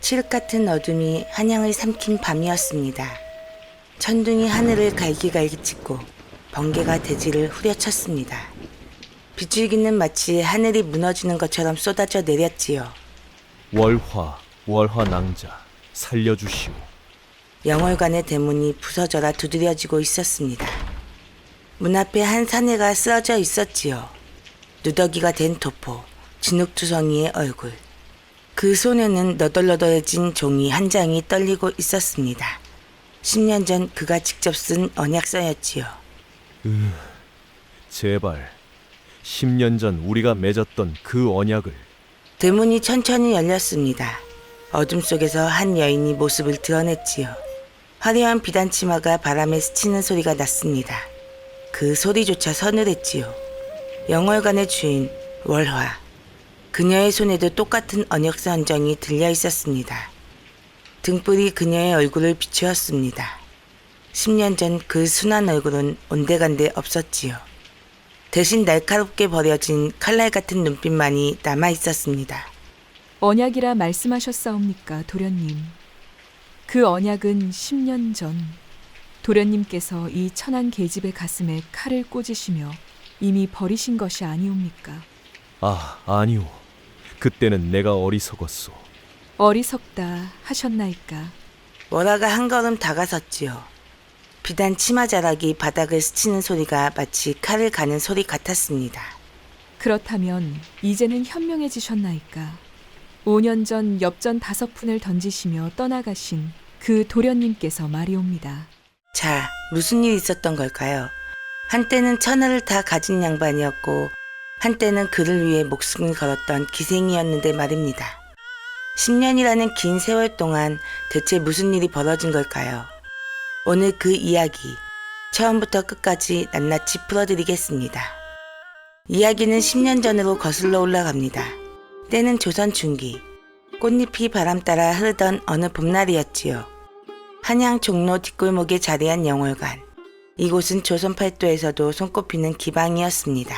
칠흑 같은 어둠이 한양을 삼킨 밤이었습니다. 천둥이 하늘을 갈기갈기 찢고 번개가 대지를 후려쳤습니다. 빗줄기는 마치 하늘이 무너지는 것처럼 쏟아져 내렸지요. 월화 낭자 살려주시오. 영월관의 대문이 부서져라 두드려지고 있었습니다. 문 앞에 한 사내가 쓰러져 있었지요. 누더기가 된 도포, 진흙투성이의 얼굴. 그 손에는 너덜너덜해진 종이 한 장이 떨리고 있었습니다. 10년 전 그가 직접 쓴 언약서였지요. 제발 10년 전 우리가 맺었던 그 언약을. 대문이 천천히 열렸습니다. 어둠 속에서 한 여인이 모습을 드러냈지요. 화려한 비단 치마가 바람에 스치는 소리가 났습니다. 그 소리조차 서늘했지요. 영월관의 주인 월화. 그녀의 손에도 똑같은 언약서 한 장이 들려 있었습니다. 등불이 그녀의 얼굴을 비추었습니다. 10년 전 그 순한 얼굴은 온데간데 없었지요. 대신 날카롭게 버려진 칼날 같은 눈빛만이 남아 있었습니다. 언약이라 말씀하셨사옵니까, 도련님. 그 언약은 10년 전 도련님께서 이 천한 계집의 가슴에 칼을 꽂으시며 이미 버리신 것이 아니옵니까? 아니오. 그때는 내가 어리석었소. 어리석다 하셨나이까? 월화가 한 걸음 다가섰지요. 비단 치마 자락이 바닥을 스치는 소리가 마치 칼을 가는 소리 같았습니다. 그렇다면 이제는 현명해지셨나이까? 5년 전 엽전 5푼을 던지시며 떠나가신 그 도련님께서 말이옵니다. 자, 무슨 일이 있었던 걸까요? 한때는 천하를 다 가진 양반이었고 한때는 그를 위해 목숨을 걸었던 기생이었는데 말입니다. 10년이라는 긴 세월 동안 대체 무슨 일이 벌어진 걸까요? 오늘 그 이야기 처음부터 끝까지 낱낱이 풀어드리겠습니다. 이야기는 10년 전으로 거슬러 올라갑니다. 때는 조선 중기, 꽃잎이 바람 따라 흐르던 어느 봄날이었지요. 한양 종로 뒷골목에 자리한 영월관. 이곳은 조선 팔도에서도 손꼽히는 기방이었습니다.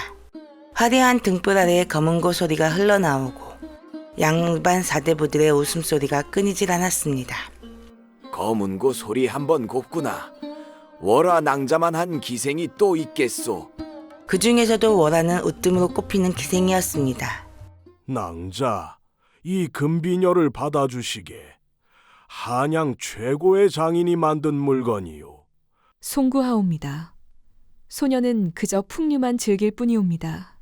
화려한 등불 아래에 검은고 소리가 흘러나오고 양반 사대부들의 웃음소리가 끊이질 않았습니다. 검은고 소리 한번 곱구나. 월화 낭자만 한 기생이 또 있겠소. 그 중에서도 월화는 으뜸으로 꼽히는 기생이었습니다. 낭자, 이 금비녀를 받아주시게. 한양 최고의 장인이 만든 물건이요. 송구하옵니다. 소녀는 그저 풍류만 즐길 뿐이옵니다.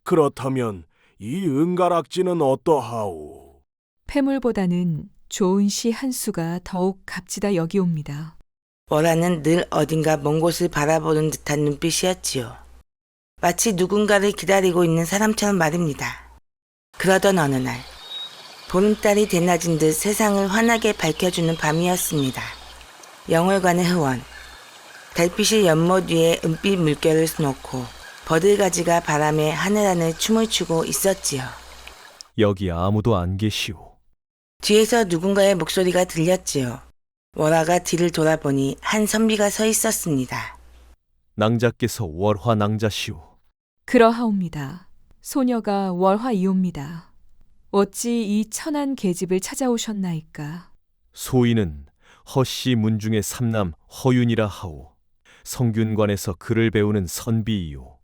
그렇다면 이 은가락지는 어떠하오? 폐물보다는 좋은 시 한 수가 더욱 값지다 여기옵니다. 월화는 늘 어딘가 먼 곳을 바라보는 듯한 눈빛이었지요. 마치 누군가를 기다리고 있는 사람처럼 말입니다. 그러던 어느 날 보름달이 대낮인 듯 세상을 환하게 밝혀주는 밤이었습니다. 영월관의 흐원. 달빛이 연못 위에 은빛 물결을 놓고 버들가지가 바람에 하늘하늘 춤을 추고 있었지요. 여기 아무도 안 계시오. 뒤에서 누군가의 목소리가 들렸지요. 월화가 뒤를 돌아보니 한 선비가 서 있었습니다. 낭자께서 월화 낭자시오. 그러하옵니다. 소녀가 월화이옵니다. 어찌 이 천한 계집을 찾아오셨나이까? 소인은 허씨 문중의 삼남 허윤이라 하오. 성균관에서 글을 배우는 선비이요.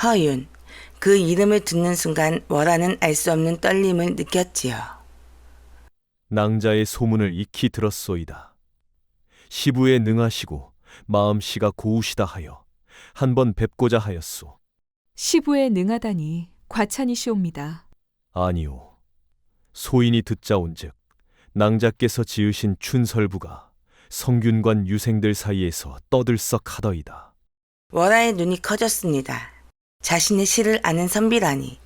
허윤. 그 이름을 듣는 순간 월화는 알 수 없는 떨림을 느꼈지요. 낭자의 소문을 익히 들었소이다. 시부에 능하시고 마음씨가 고우시다 하여 한번 뵙고자 하였소. 시부에 능하다니 과찬이시옵니다. 아니오. 소인이 듣자온즉 낭자께서 지으신 춘설부가 성균관 유생들 사이에서 떠들썩하더이다. 월화의 눈이 커졌습니다. 자신의 시를 아는 선비라니.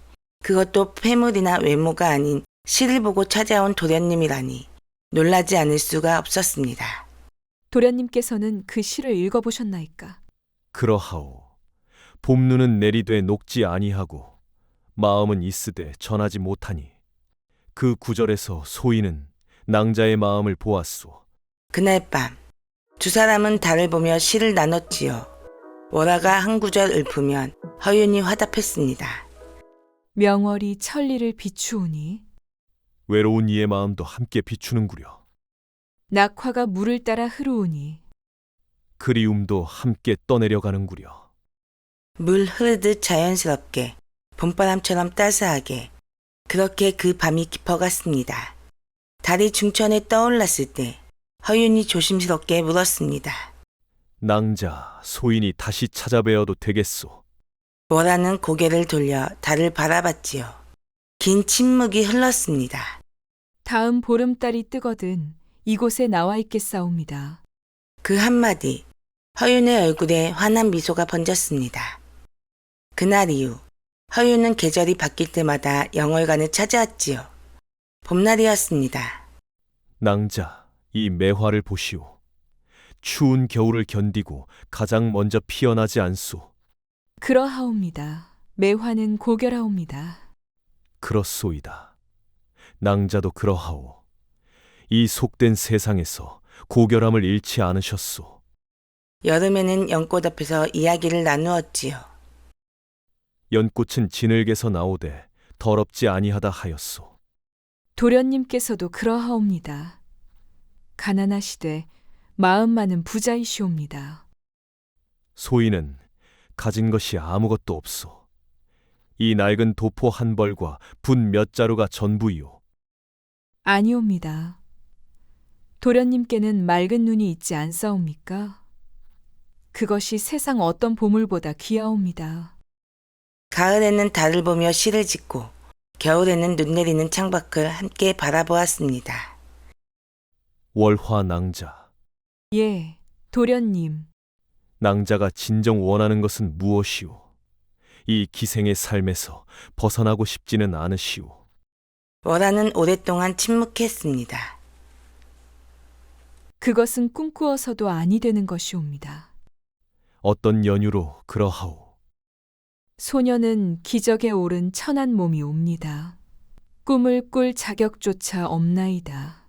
그것도 폐물이나 외모가 아닌 시를 보고 찾아온 도련님이라니. 놀라지 않을 수가 없었습니다. 도련님께서는 그 시를 읽어보셨나이까? 그러하오. 봄눈은 내리되 녹지 아니하고 마음은 있으되 전하지 못하니 그 구절에서 소인은 낭자의 마음을 보았소. 그날 밤 두 사람은 달을 보며 시를 나눴지요. 월화가 한 구절 읊으면 허윤이 화답했습니다. 명월이 천리를 비추오니 외로운 이의 마음도 함께 비추는구려. 낙화가 물을 따라 흐르오니 그리움도 함께 떠내려가는구려. 물 흐르듯 자연스럽게 봄바람처럼 따스하게 그렇게 그 밤이 깊어갔습니다. 달이 중천에 떠올랐을 때 허윤이 조심스럽게 물었습니다. 낭자, 소인이 다시 찾아뵈어도 되겠소? 월화는 고개를 돌려 달을 바라봤지요. 긴 침묵이 흘렀습니다. 다음 보름달이 뜨거든 이곳에 나와 있겠사옵니다. 그 한마디, 허윤의 얼굴에 환한 미소가 번졌습니다. 그날 이후 허윤은 계절이 바뀔 때마다 영월관을 찾아왔지요. 봄날이었습니다. 낭자, 이 매화를 보시오. 추운 겨울을 견디고 가장 먼저 피어나지 않소. 그러하옵니다. 매화는 고결하옵니다. 그렇소이다. 낭자도 그러하오. 이 속된 세상에서 고결함을 잃지 않으셨소. 여름에는 연꽃 앞에서 이야기를 나누었지요. 연꽃은 진흙에서 나오되 더럽지 아니하다 하였소. 도련님께서도 그러하옵니다. 가난하시되 마음 많은 부자이시옵니다. 소인은 가진 것이 아무것도 없소. 이 낡은 도포 한 벌과 분 몇 자루가 전부이오. 아니옵니다. 도련님께는 맑은 눈이 있지 않사옵니까? 그것이 세상 어떤 보물보다 귀하옵니다. 가을에는 달을 보며 시를 짓고 겨울에는 눈 내리는 창밖을 함께 바라보았습니다. 월화 낭자. 예, 도련님. 낭자가 진정 원하는 것은 무엇이오? 이 기생의 삶에서 벗어나고 싶지는 않으시오. 월화는 오랫동안 침묵했습니다. 그것은 꿈꾸어서도 아니 되는 것이옵니다. 어떤 연유로 그러하오? 소녀는 기적에 오른 천한 몸이 옵니다. 꿈을 꿀 자격조차 없나이다.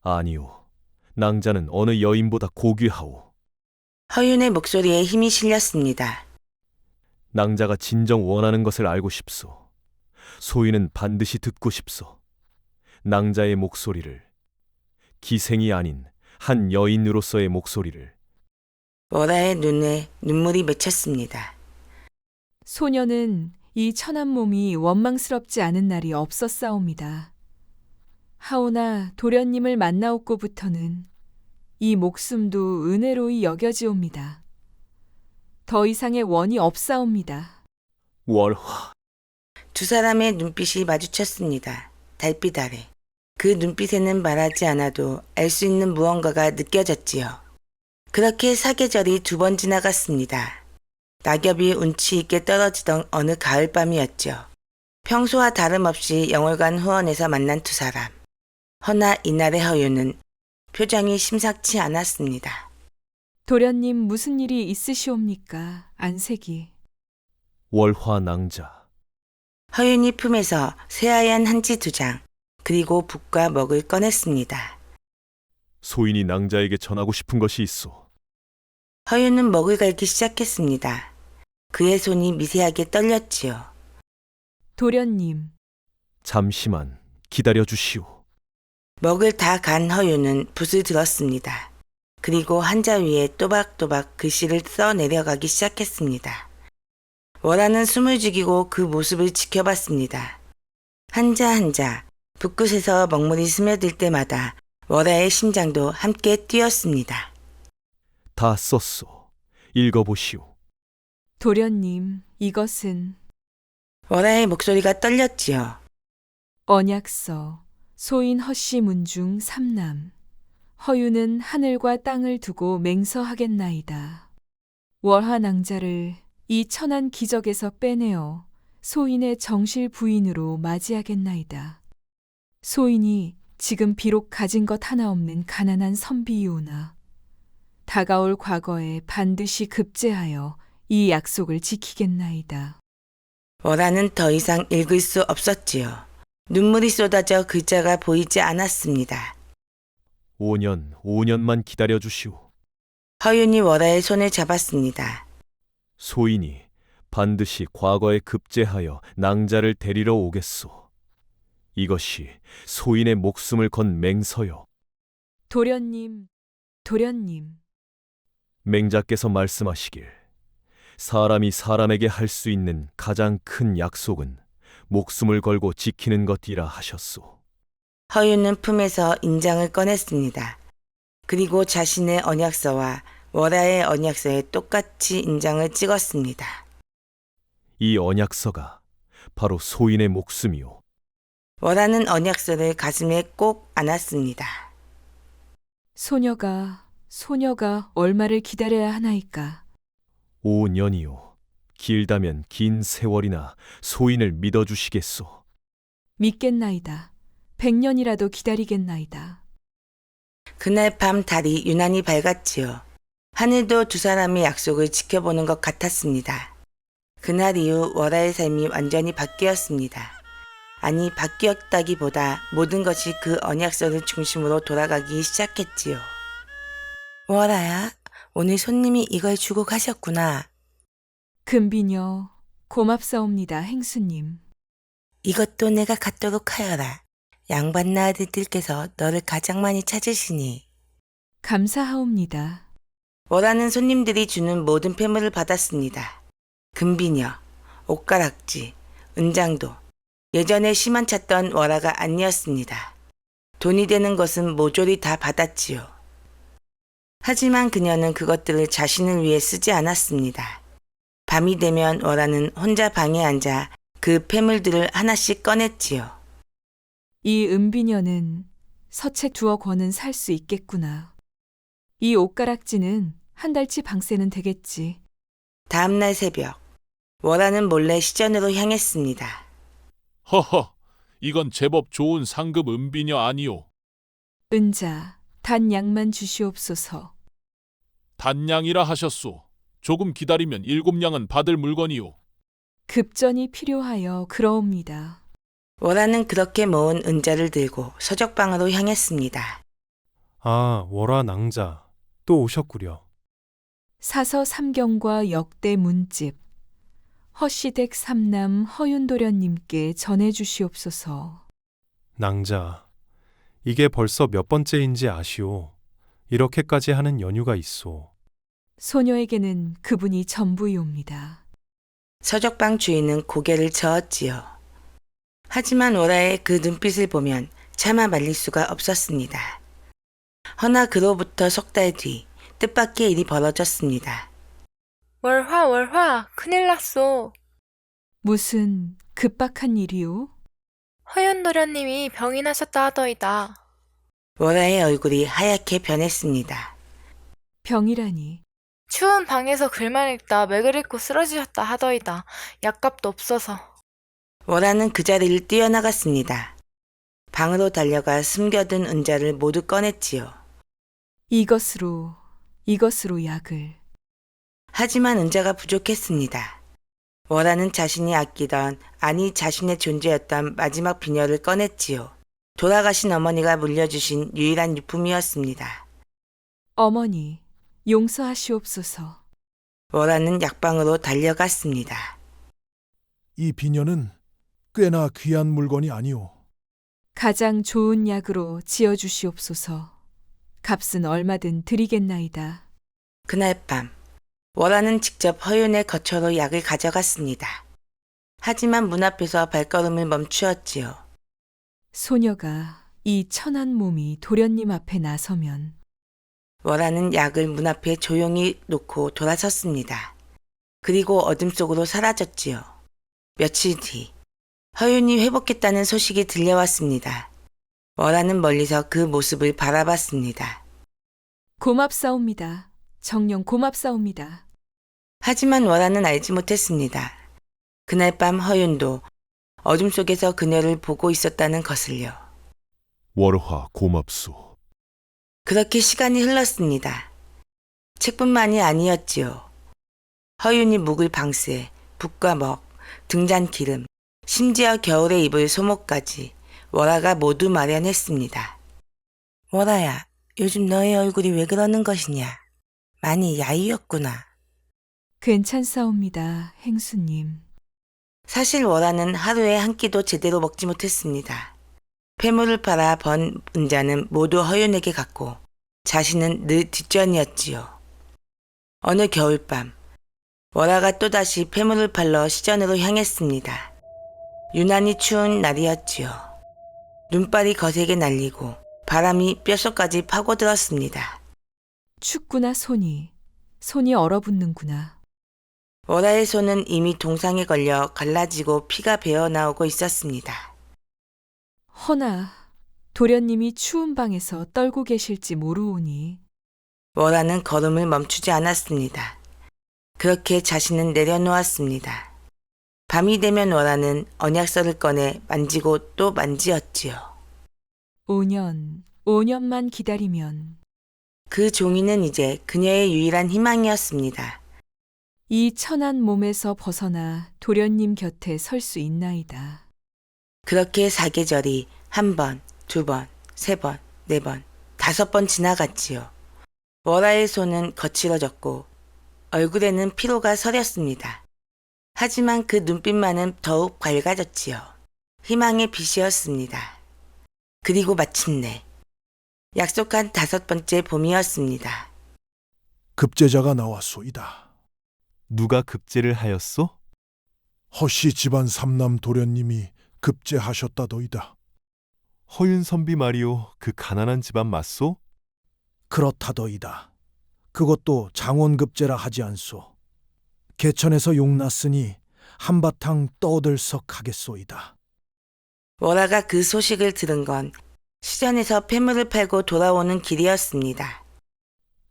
아니오. 낭자는 어느 여인보다 고귀하오. 허윤의 목소리에 힘이 실렸습니다. 낭자가 진정 원하는 것을 알고 싶소. 소인은 반드시 듣고 싶소. 낭자의 목소리를, 기생이 아닌 한 여인으로서의 목소리를. 월화의 눈에 눈물이 맺혔습니다. 소녀는 이 천한 몸이 원망스럽지 않은 날이 없었사옵니다. 하오나 도련님을 만나옵고부터는 이 목숨도 은혜로이 여겨지옵니다. 더 이상의 원이 없사옵니다. 월화. 두 사람의 눈빛이 마주쳤습니다. 달빛 아래. 그 눈빛에는 말하지 않아도 알 수 있는 무언가가 느껴졌지요. 그렇게 사계절이 두 번 지나갔습니다. 낙엽이 운치 있게 떨어지던 어느 가을밤이었죠. 평소와 다름없이 영월관 후원에서 만난 두 사람. 허나 이날의 허윤은 표정이 심상치 않았습니다. 도련님 무슨 일이 있으시옵니까? 안색이. 월화 낭자. 허윤이 품에서 새하얀 한지 두 장, 그리고 붓과 먹을 꺼냈습니다. 소인이 낭자에게 전하고 싶은 것이 있소. 허윤은 먹을 갈기 시작했습니다. 그의 손이 미세하게 떨렸지요. 도련님. 잠시만 기다려 주시오. 먹을 다 간 허윤은 붓을 들었습니다. 그리고 한자 위에 또박또박 글씨를 써 내려가기 시작했습니다. 월화는 숨을 죽이고 그 모습을 지켜봤습니다. 한자 한자 붓끝에서 먹물이 스며들 때마다 월화의 심장도 함께 뛰었습니다. 다 썼소. 읽어보시오. 도련님, 이것은 월화의 목소리가 떨렸지요. 언약서, 소인 허씨 문중 삼남. 허유는 하늘과 땅을 두고 맹서하겠나이다. 월화 낭자를 이 천한 기적에서 빼내어 소인의 정실 부인으로 맞이하겠나이다. 소인이 지금 비록 가진 것 하나 없는 가난한 선비이오나 다가올 과거에 반드시 급제하여 이 약속을 지키겠나이다. 월화는 더 이상 읽을 수 없었지요. 눈물이 쏟아져 글자가 보이지 않았습니다. 5년만 기다려 주시오. 허윤이 월화의 손을 잡았습니다. 소인이 반드시 과거에 급제하여 낭자를 데리러 오겠소. 이것이 소인의 목숨을 건 맹서요. 도련님, 도련님. 맹자께서 말씀하시길 사람이 사람에게 할 수 있는 가장 큰 약속은 목숨을 걸고 지키는 것이라 하셨소. 허윤은 품에서 인장을 꺼냈습니다. 그리고 자신의 언약서와 월하의 언약서에 똑같이 인장을 찍었습니다. 이 언약서가 바로 소인의 목숨이요. 월하는 언약서를 가슴에 꼭 안았습니다. 소녀가 얼마를 기다려야 하나이까. 5년이요. 길다면 긴 세월이나 소인을 믿어주시겠소. 믿겠나이다. 100년이라도 기다리겠나이다. 그날 밤 달이 유난히 밝았지요. 하늘도 두 사람의 약속을 지켜보는 것 같았습니다. 그날 이후 월하의 삶이 완전히 바뀌었습니다. 아니, 바뀌었다기보다 모든 것이 그 언약서를 중심으로 돌아가기 시작했지요. 월하야, 오늘 손님이 이걸 주고 가셨구나. 금비녀, 고맙사옵니다, 행수님. 이것도 내가 갖도록 하여라. 양반 나으들께서 너를 가장 많이 찾으시니. 감사하옵니다. 월하는 손님들이 주는 모든 폐물을 받았습니다. 금비녀, 옷가락지, 은장도. 예전에 시만 찾던 월하가 아니었습니다. 돈이 되는 것은 모조리 다 받았지요. 하지만 그녀는 그것들을 자신을 위해 쓰지 않았습니다. 밤이 되면 월하는 혼자 방에 앉아 그 폐물들을 하나씩 꺼냈지요. 이 은비녀는 서책 2억 원은 살 수 있겠구나. 이 옷가락지는 한 달치 방세는 되겠지. 다음날 새벽, 월하는 몰래 시전으로 향했습니다. 허허, 이건 제법 좋은 상급 은비녀 아니오. 은자, 단 양만 주시옵소서. 단양이라 하셨소. 조금 기다리면 7냥은 받을 물건이오. 급전이 필요하여 그러옵니다. 월하는 그렇게 모은 은자를 들고 서적방으로 향했습니다. 아, 월화 낭자, 또 오셨구려. 사서 삼경과 역대 문집, 허시댁 삼남 허윤도련님께 전해주시옵소서. 낭자, 이게 벌써 몇 번째인지 아시오. 이렇게까지 하는 연유가 있소. 소녀에게는 그분이 전부이옵니다. 서적방 주인은 고개를 저었지요. 하지만 월하의 그 눈빛을 보면 차마 말릴 수가 없었습니다. 허나 그로부터 석 달 뒤 뜻밖의 일이 벌어졌습니다. 월화, 큰일 났소. 무슨 급박한 일이오? 허윤도련님이 병이 나셨다 하더이다. 월하의 얼굴이 하얗게 변했습니다. 병이라니. 추운 방에서 글만 읽다 맥을 읽고 쓰러지셨다 하더이다. 약값도 없어서. 월하는 그 자리를 뛰어나갔습니다. 방으로 달려가 숨겨둔 은자를 모두 꺼냈지요. 이것으로 약을. 하지만 은자가 부족했습니다. 월하는 자신이 아끼던, 아니 자신의 존재였던 마지막 비녀를 꺼냈지요. 돌아가신 어머니가 물려주신 유일한 유품이었습니다. 어머니, 용서하시옵소서. 월하는 약방으로 달려갔습니다. 이 비녀는 꽤나 귀한 물건이 아니오. 가장 좋은 약으로 지어주시옵소서. 값은 얼마든 드리겠나이다. 그날 밤, 월하는 직접 허윤의 거처로 약을 가져갔습니다. 하지만 문 앞에서 발걸음을 멈추었지요. 소녀가 이 천한 몸이 도련님 앞에 나서면 월하는 약을 문 앞에 조용히 놓고 돌아섰습니다. 그리고 어둠 속으로 사라졌지요. 며칠 뒤, 허윤이 회복했다는 소식이 들려왔습니다. 월하는 멀리서 그 모습을 바라봤습니다. 고맙사옵니다. 정녕 고맙사옵니다. 하지만 월하는 알지 못했습니다. 그날 밤 허윤도 어둠 속에서 그녀를 보고 있었다는 것을요. 월화 고맙소. 그렇게 시간이 흘렀습니다. 책뿐만이 아니었지요. 허윤이 묵을 방세, 붓과 먹, 등잔 기름, 심지어 겨울에 입을 소목까지 월하가 모두 마련했습니다. 월하야, 요즘 너의 얼굴이 왜 그러는 것이냐? 많이 야위었구나. 괜찮사옵니다, 행수님. 사실 월하는 하루에 한 끼도 제대로 먹지 못했습니다. 폐물을 팔아 번 은자는 모두 허윤에게 갔고 자신은 늘 뒷전이었지요. 어느 겨울밤 월화가 또다시 폐물을 팔러 시전으로 향했습니다. 유난히 추운 날이었지요. 눈발이 거세게 날리고 바람이 뼛속까지 파고들었습니다. 춥구나 손이 얼어붙는구나. 월화의 손은 이미 동상에 걸려 갈라지고 피가 배어 나오고 있었습니다. 허나 도련님이 추운 방에서 떨고 계실지 모르오니 월화는 걸음을 멈추지 않았습니다. 그렇게 자신은 내려놓았습니다. 밤이 되면 월화는 언약서를 꺼내 만지고 또 만지었지요. 5년만 기다리면 그 종이는 이제 그녀의 유일한 희망이었습니다. 이 천한 몸에서 벗어나 도련님 곁에 설 수 있나이다. 그렇게 사계절이 1번, 2번, 3번, 4번, 5번 지나갔지요. 월화의 손은 거칠어졌고 얼굴에는 피로가 서렸습니다. 하지만 그 눈빛만은 더욱 밝아졌지요. 희망의 빛이었습니다. 그리고 마침내 약속한 5번째 봄이었습니다. 급제자가 나왔소이다. 누가 급제를 하였소? 허씨 집안 삼남 도련님이 급제하셨다더이다. 허윤 선비 말이오, 그 가난한 집안 맞소? 그렇다더이다. 그것도 장원급제라 하지 않소. 개천에서 용났으니 한바탕 떠들썩하겠소이다. 월화가 그 소식을 들은 건 시전에서 폐물을 팔고 돌아오는 길이었습니다.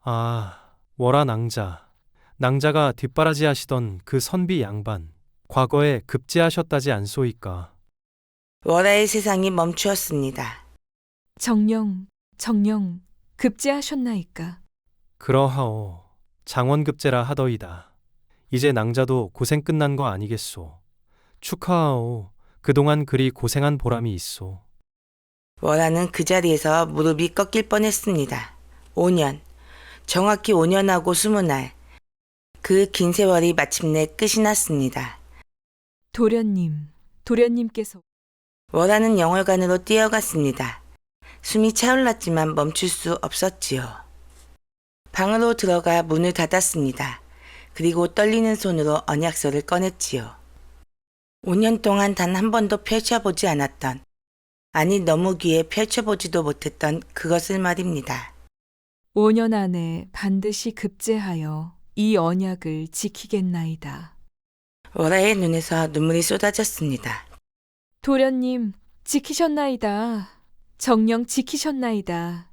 아, 월화 낭자가 뒷바라지 하시던 그 선비 양반, 과거에 급제하셨다지 않소이까. 월화의 세상이 멈추었습니다. 정령 급제하셨나이까. 그러하오. 장원급제라 하더이다. 이제 낭자도 고생 끝난 거 아니겠소. 축하하오. 그동안 그리 고생한 보람이 있소. 월화는 그 자리에서 무릎이 꺾일 뻔했습니다. 5년, 정확히 5년하고 20날, 그 긴 세월이 마침내 끝이 났습니다. 도련님께서 월화는 영월관으로 뛰어갔습니다. 숨이 차올랐지만 멈출 수 없었지요. 방으로 들어가 문을 닫았습니다. 그리고 떨리는 손으로 언약서를 꺼냈지요. 5년 동안 단 한 번도 펼쳐보지 않았던, 아니 너무 귀에 펼쳐보지도 못했던 그것을 말입니다. 5년 안에 반드시 급제하여 이 언약을 지키겠나이다. 월화의 눈에서 눈물이 쏟아졌습니다. 도련님, 지키셨나이다. 정령 지키셨나이다.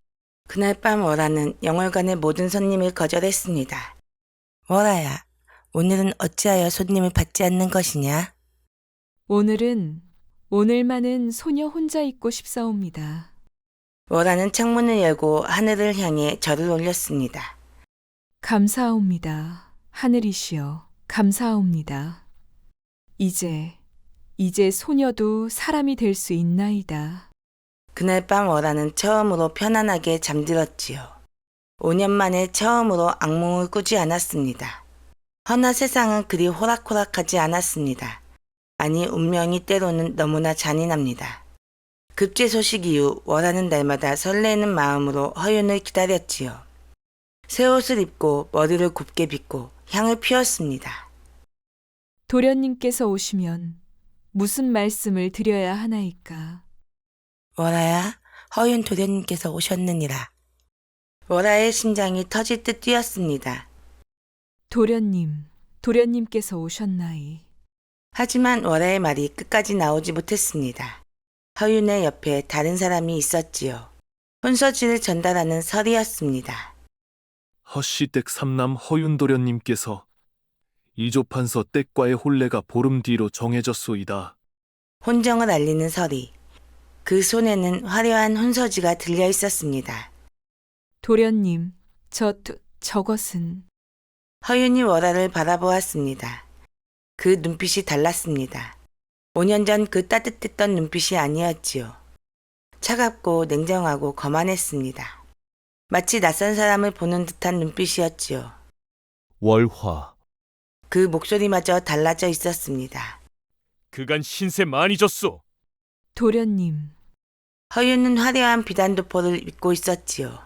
그날 밤 월화는 영월관의 모든 손님을 거절했습니다. 월화야, 오늘은 어찌하여 손님을 받지 않는 것이냐? 오늘만은 소녀 혼자 있고 싶사옵니다. 월화는 창문을 열고 하늘을 향해 절을 올렸습니다. 감사옵니다. 하늘이시여, 감사옵니다. 이제 소녀도 사람이 될 수 있나이다. 그날 밤 월화는 처음으로 편안하게 잠들었지요. 5년 만에 처음으로 악몽을 꾸지 않았습니다. 허나 세상은 그리 호락호락하지 않았습니다. 아니 운명이 때로는 너무나 잔인합니다. 급제 소식 이후 월화는 날마다 설레는 마음으로 허윤을 기다렸지요. 새 옷을 입고 머리를 곱게 빗고 향을 피웠습니다. 도련님께서 오시면 무슨 말씀을 드려야 하나이까? 월화야, 허윤 도련님께서 오셨느니라. 월화의 심장이 터질 듯 뛰었습니다. 도련님께서 오셨나이. 하지만 월화의 말이 끝까지 나오지 못했습니다. 허윤의 옆에 다른 사람이 있었지요. 혼서지를 전달하는 설이었습니다. 허씨댁 삼남 허윤도련님께서 이조판서 댁과의 혼례가 보름 뒤로 정해졌소이다. 혼정을 알리는 설이. 그 손에는 화려한 혼서지가 들려 있었습니다. 도련님, 저것은... 허윤이 월화를 바라보았습니다. 그 눈빛이 달랐습니다. 5년 전 그 따뜻했던 눈빛이 아니었지요. 차갑고 냉정하고 거만했습니다. 마치 낯선 사람을 보는 듯한 눈빛이었지요. 월화, 그 목소리마저 달라져 있었습니다. 그간 신세 많이 졌소. 도련님, 허윤은 화려한 비단도포를 입고 있었지요.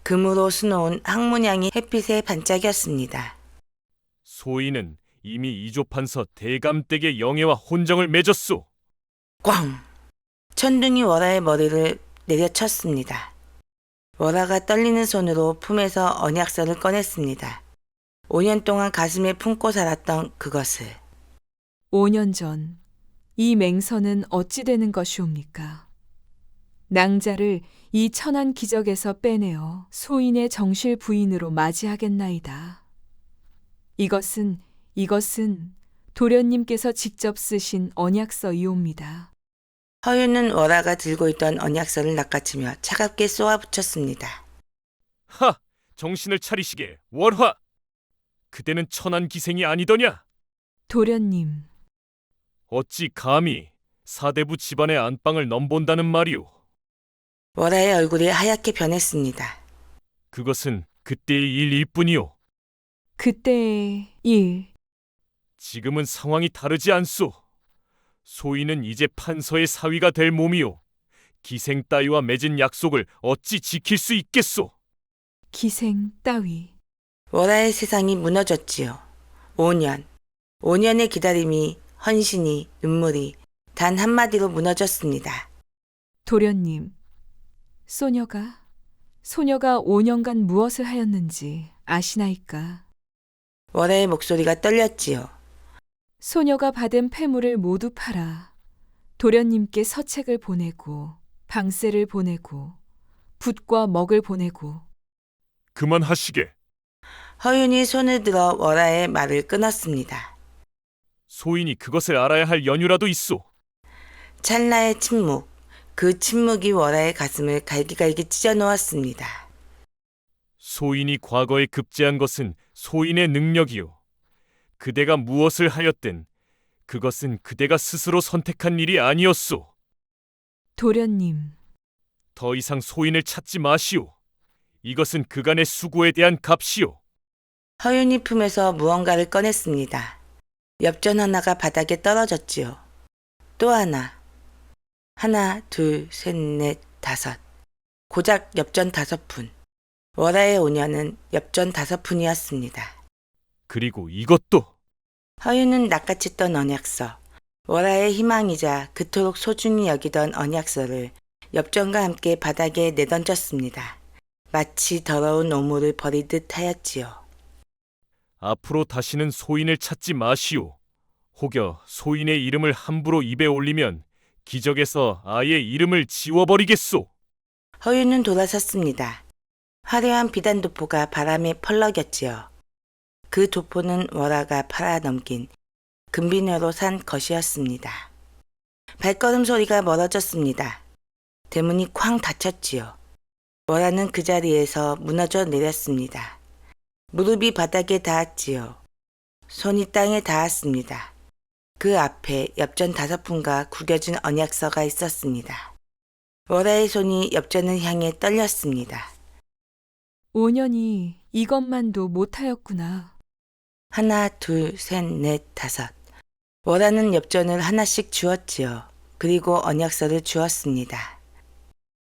금으로 수놓은 항문양이 햇빛에 반짝였습니다. 소인은 이미 이조판서 대감댁의 영예와 혼정을 맺었소. 꽝! 천둥이 월화의 머리를 내려쳤습니다. 월화가 떨리는 손으로 품에서 언약서를 꺼냈습니다. 5년 동안 가슴에 품고 살았던 그것을. 5년 전 이 맹서는 어찌 되는 것이옵니까? 낭자를 이 천한 기적에서 빼내어 소인의 정실 부인으로 맞이하겠나이다. 이것은 도련님께서 직접 쓰신 언약서이옵니다. 허윤은 월화가 들고 있던 언약서를 낚아치며 차갑게 쏘아붙였습니다. 하! 정신을 차리시게, 월화! 그대는 천한 기생이 아니더냐? 도련님, 어찌 감히 사대부 집안의 안방을 넘본다는 말이오? 월화의 얼굴이 하얗게 변했습니다. 그것은 그때의 일일 뿐이오. 그때의 일, 지금은 상황이 다르지 않소. 소인은 이제 판서의 사위가 될 몸이오. 기생 따위와 맺은 약속을 어찌 지킬 수 있겠소? 기생 따위. 월화의 세상이 무너졌지요. 5년의 기다림이, 헌신이, 눈물이 단 한마디로 무너졌습니다. 도련님, 소녀가 5년간 무엇을 하였는지 아시나이까? 월화의 목소리가 떨렸지요. 소녀가 받은 폐물을 모두 팔아 도련님께 서책을 보내고 방세를 보내고 붓과 먹을 보내고. 그만하시게. 허윤이 손을 들어 월화의 말을 끊었습니다. 소인이 그것을 알아야 할 연유라도 있소. 찰나의 침묵, 그 침묵이 월화의 가슴을 갈기갈기 찢어 놓았습니다. 소인이 과거에 급제한 것은 소인의 능력이요. 그대가 무엇을 하였든 그것은 그대가 스스로 선택한 일이 아니었소. 도련님, 더 이상 소인을 찾지 마시오. 이것은 그간의 수고에 대한 값이오. 허윤이 품에서 무언가를 꺼냈습니다. 엽전 하나가 바닥에 떨어졌지요. 또 하나. 하나, 둘, 셋, 넷, 다섯. 고작 엽전 5푼. 월화의 5년은 엽전 5푼이었습니다. 그리고 이것도. 허윤은 낚아챘던 언약서, 월화의 희망이자 그토록 소중히 여기던 언약서를 엽전과 함께 바닥에 내던졌습니다. 마치 더러운 오물을 버리듯 하였지요. 앞으로 다시는 소인을 찾지 마시오. 혹여 소인의 이름을 함부로 입에 올리면 기적에서 아예 이름을 지워버리겠소. 허윤은 돌아섰습니다. 화려한 비단도포가 바람에 펄럭였지요. 그 도포는 월화가 팔아 넘긴 금비녀로 산 것이었습니다. 발걸음 소리가 멀어졌습니다. 대문이 쾅 닫혔지요. 월화는 그 자리에서 무너져 내렸습니다. 무릎이 바닥에 닿았지요. 손이 땅에 닿았습니다. 그 앞에 엽전 5푼과 구겨진 언약서가 있었습니다. 월화의 손이 엽전을 향해 떨렸습니다. 5년이 이것만도 못하였구나. 하나, 둘, 셋, 넷, 다섯. 월화는 엽전을 하나씩 주었지요. 그리고 언약서를 주었습니다.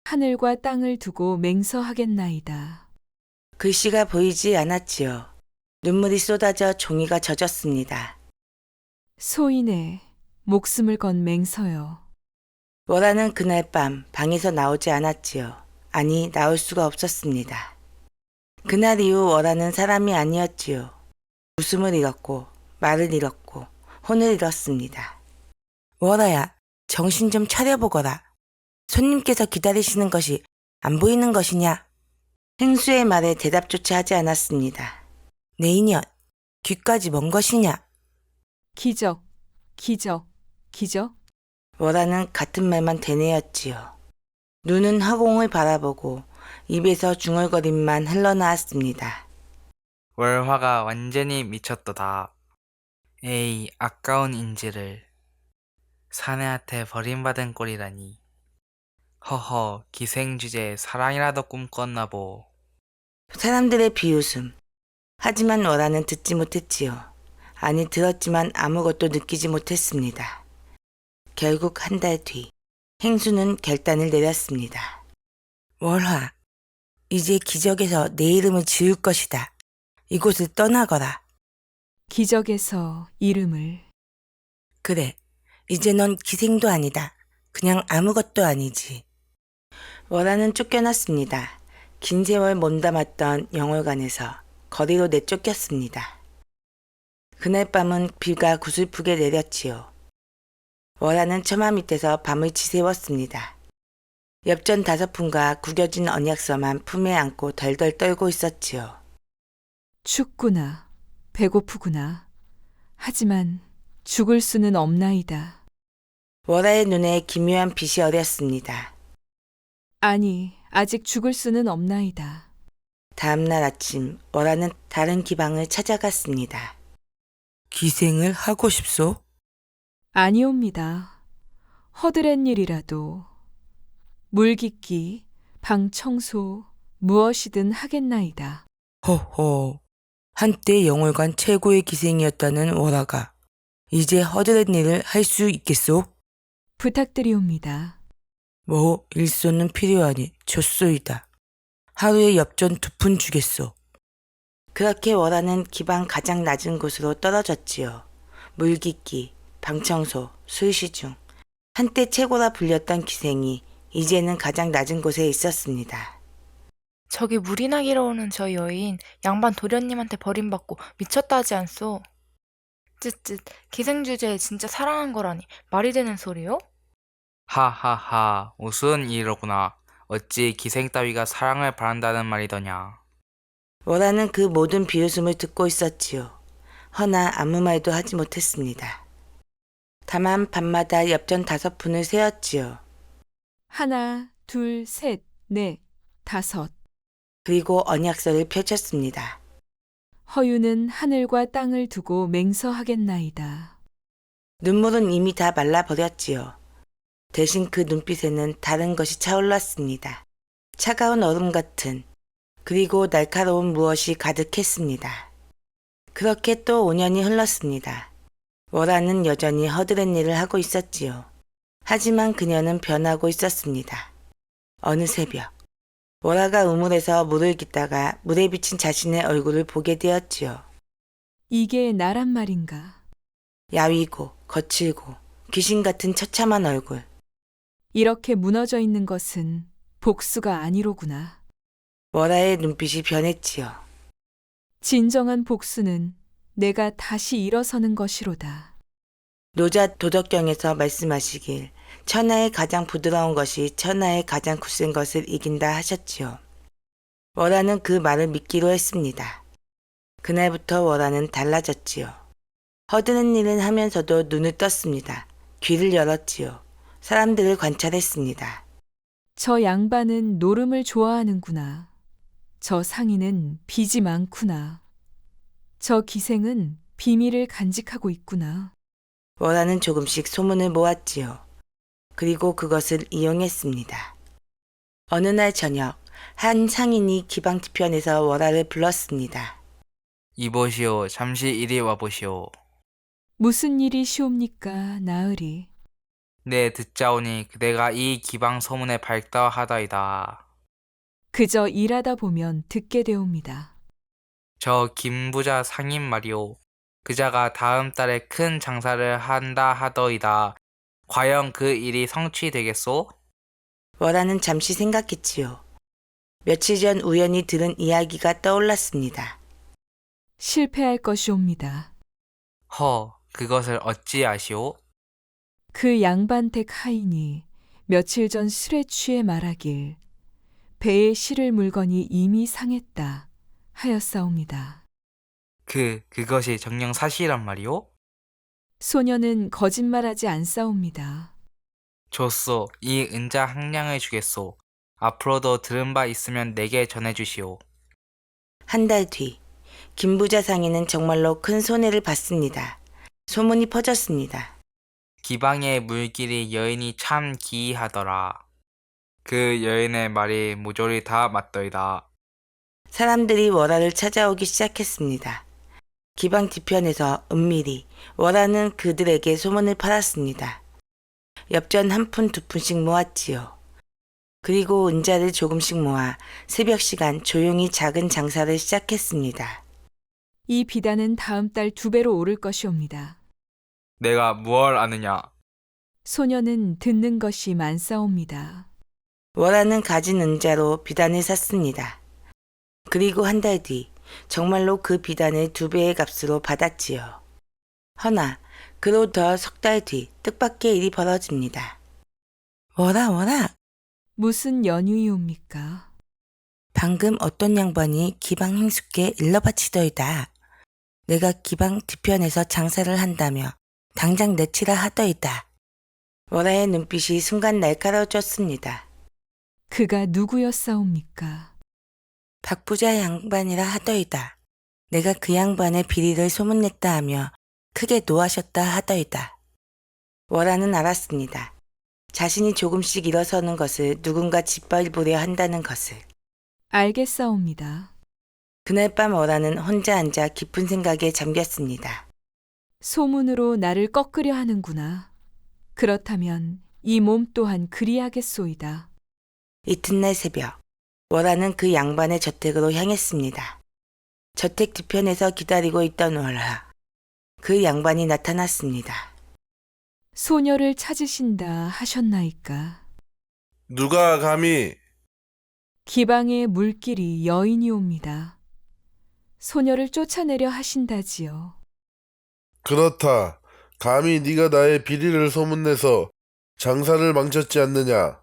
하늘과 땅을 두고 맹서하겠나이다. 글씨가 보이지 않았지요. 눈물이 쏟아져 종이가 젖었습니다. 소인의 목숨을 건 맹서요. 월화는 그날 밤 방에서 나오지 않았지요. 아니, 나올 수가 없었습니다. 그날 이후 월화는 사람이 아니었지요. 웃음을 잃었고 말을 잃었고 혼을 잃었습니다. 월화야, 정신 좀 차려보거라. 손님께서 기다리시는 것이 안 보이는 것이냐? 행수의 말에 대답조차 하지 않았습니다. 내 인연, 귀까지 먼 것이냐? 기적, 기적, 기적. 월화는 같은 말만 되뇌었지요. 눈은 허공을 바라보고 입에서 중얼거림만 흘러나왔습니다. 월화가 완전히 미쳤도다. 에이, 아까운 인지를 사내한테 버림받은 꼴이라니. 허허, 기생주제 사랑이라도 꿈꿨나 보. 사람들의 비웃음. 하지만 월화는 듣지 못했지요. 아니, 들었지만 아무것도 느끼지 못했습니다. 결국 한 달 뒤, 행수는 결단을 내렸습니다. 월화, 이제 기적에서 내 이름을 지을 것이다. 이곳을 떠나거라. 기적에서 이름을. 그래, 이제 넌 기생도 아니다. 그냥 아무것도 아니지. 월화는 쫓겨났습니다. 긴 세월 몸담았던 영월관에서 거리로 내쫓겼습니다. 그날 밤은 비가 구슬프게 내렸지요. 월화는 처마 밑에서 밤을 지새웠습니다. 엽전 5푼과 구겨진 언약서만 품에 안고 덜덜 떨고 있었지요. 춥구나. 배고프구나. 하지만 죽을 수는 없나이다. 월화의 눈에 기묘한 빛이 어렸습니다. 아니, 아직 죽을 수는 없나이다. 다음날 아침 월화는 다른 기방을 찾아갔습니다. 기생을 하고 싶소? 아니옵니다. 허드렛 일이라도 물깃기, 방 청소, 무엇이든 하겠나이다. 허허, 한때 영월관 최고의 기생이었다는 월화가 이제 허드렛 일을 할 수 있겠소? 부탁드리옵니다. 뭐 일손은 필요하니 좋소이다. 하루에 엽전 2푼 주겠소. 그렇게 월화는 기방 가장 낮은 곳으로 떨어졌지요. 물깃기, 방청소, 술시중. 한때 최고라 불렸던 기생이 이제는 가장 낮은 곳에 있었습니다. 저기 물이나 기러 오는 저 여인 양반 도련님한테 버림받고 미쳤다 하지 않소? 쯧쯧, 기생 주제에 진짜 사랑한 거라니 말이 되는 소리요? 하하하, 우스운 일이로구나. 어찌 기생 따위가 사랑을 바란다는 말이더냐. 월화는 그 모든 비웃음을 듣고 있었지요. 허나 아무 말도 하지 못했습니다. 다만 밤마다 엽전 5푼을 세었지요. 하나, 둘, 셋, 넷, 5. 그리고 언약서를 펼쳤습니다. 허유는 하늘과 땅을 두고 맹서하겠나이다. 눈물은 이미 다 말라버렸지요. 대신 그 눈빛에는 다른 것이 차올랐습니다. 차가운 얼음 같은, 그리고 날카로운 무엇이 가득했습니다. 그렇게 또 5년이 흘렀습니다. 월화는 여전히 허드렛 일을 하고 있었지요. 하지만 그녀는 변하고 있었습니다. 어느 새벽, 월화가 우물에서 물을 깃다가 물에 비친 자신의 얼굴을 보게 되었지요. 이게 나란 말인가? 야위고 거칠고 귀신 같은 처참한 얼굴. 이렇게 무너져 있는 것은 복수가 아니로구나. 월화의 눈빛이 변했지요. 진정한 복수는 내가 다시 일어서는 것이로다. 노자 도덕경에서 말씀하시길 천하의 가장 부드러운 것이 천하의 가장 굳센 것을 이긴다 하셨지요. 월화는 그 말을 믿기로 했습니다. 그날부터 월화는 달라졌지요. 허드렛 일은 하면서도 눈을 떴습니다. 귀를 열었지요. 사람들을 관찰했습니다. 저 양반은 노름을 좋아하는구나. 저 상인은 빚이 많구나. 저 기생은 비밀을 간직하고 있구나. 월화는 조금씩 소문을 모았지요. 그리고 그것을 이용했습니다. 어느 날 저녁, 한 상인이 기방 뒤편에서 월화를 불렀습니다. 이보시오, 잠시 이리 와보시오. 무슨 일이 시옵니까, 나으리? 네, 듣자오니 그대가 이 기방 소문에 발달하다이다. 그저 일하다 보면 듣게 되옵니다. 저 김부자 상인 말이오. 그자가 다음 달에 큰 장사를 한다 하더이다. 과연 그 일이 성취되겠소? 월화는 잠시 생각했지요. 며칠 전 우연히 들은 이야기가 떠올랐습니다. 실패할 것이옵니다. 그것을 어찌 아시오? 그 양반택 하인이 며칠 전 술에 취해 말하길 배에 실을 물건이 이미 상했다 하였사옵니다. 그것이 정녕 사실이란 말이오? 소녀는 거짓말하지 않사옵니다. 좋소, 이 은자 항량을 주겠소. 앞으로도 들은 바 있으면 내게 전해주시오. 한 달 뒤, 김부자 상인은 정말로 큰 손해를 봤습니다. 소문이 퍼졌습니다. 기방의 물길이 여인이 참 기이하더라. 그 여인의 말이 모조리 다 맞더이다. 사람들이 월화를 찾아오기 시작했습니다. 기방 뒤편에서 은밀히 월화는 그들에게 소문을 팔았습니다. 엽전 한 푼 두 푼씩 모았지요. 그리고 은자를 조금씩 모아 새벽 시간 조용히 작은 장사를 시작했습니다. 이 비단은 다음 달 2배로 오를 것이옵니다. 내가 무얼 아느냐? 소녀는 듣는 것이 많사옵니다. 월하는 가진 은자로 비단을 샀습니다. 그리고 한 달 뒤 정말로 그 비단을 2배의 값으로 받았지요. 허나 그로부터 석 달 뒤 뜻밖의 일이 벌어집니다. 월아 무슨 연유이옵니까? 방금 어떤 양반이 기방 행수께 일러바치더이다. 내가 기방 뒤편에서 장사를 한다며 당장 내치라 하더이다. 월하의 눈빛이 순간 날카로워졌습니다. 그가 누구였사옵니까? 박부자 양반이라 하더이다. 내가 그 양반의 비리를 소문냈다 하며 크게 노하셨다 하더이다. 월하는 알았습니다. 자신이 조금씩 일어서는 것을 누군가 짓밟으려 한다는 것을. 알겠사옵니다. 그날 밤 월하는 혼자 앉아 깊은 생각에 잠겼습니다. 소문으로 나를 꺾으려 하는구나. 그렇다면 이 몸 또한 그리하겠소이다. 이튿날 새벽, 월하는 그 양반의 저택으로 향했습니다. 저택 뒤편에서 기다리고 있던 월하. 그 양반이 나타났습니다. 소녀를 찾으신다 하셨나이까? 누가 감히 기방의 물길이 여인이옵니다. 소녀를 쫓아내려 하신다지요. 그렇다. 감히 네가 나의 비리를 소문내서 장사를 망쳤지 않느냐?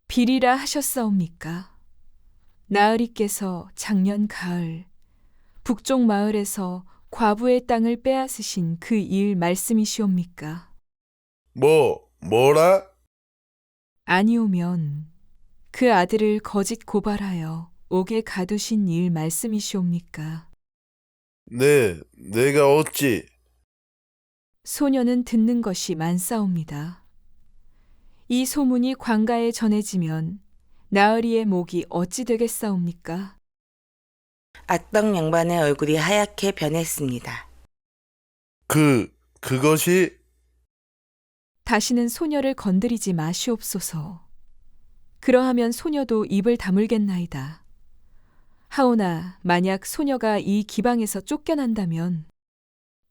비리라 하셨사옵니까? 나으리께서 작년 가을 북쪽 마을에서 과부의 땅을 빼앗으신 그 일 말씀이시옵니까? 뭐라? 아니오면 그 아들을 거짓 고발하여 옥에 가두신 일 말씀이시옵니까? 네, 내가 어찌? 소녀는 듣는 것이 많사옵니다. 이 소문이 관가에 전해지면 나으리의 목이 어찌 되겠사옵니까? 악덕 양반의 얼굴이 하얗게 변했습니다. 그것이? 다시는 소녀를 건드리지 마시옵소서. 그러하면 소녀도 입을 다물겠나이다. 하오나 만약 소녀가 이 기방에서 쫓겨난다면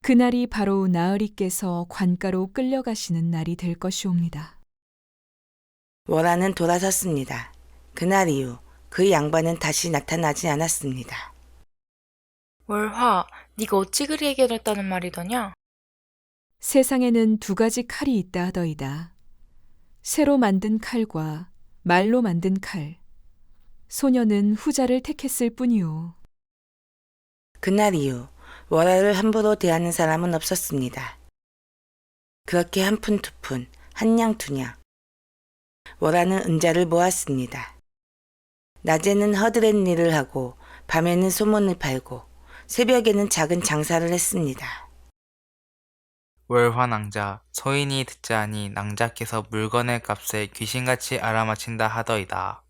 그날이 바로 나으리께서 관가로 끌려가시는 날이 될 것이옵니다. 월하는 돌아섰습니다. 그날 이후 그 양반은 다시 나타나지 않았습니다. 월화, 네가 어찌 그리 해결했다는 말이더냐? 세상에는 2가지 칼이 있다 하더이다. 새로 만든 칼과 말로 만든 칼. 소녀는 후자를 택했을 뿐이오. 그날 이후 월하를 함부로 대하는 사람은 없었습니다. 그렇게 한 푼 두 푼, 한 냥 두 냥. 월하는 은자를 모았습니다. 낮에는 허드렛 일을 하고 밤에는 소문을 팔고 새벽에는 작은 장사를 했습니다. 월화 낭자, 소인이 듣자하니 낭자께서 물건의 값을 귀신같이 알아맞힌다 하더이다.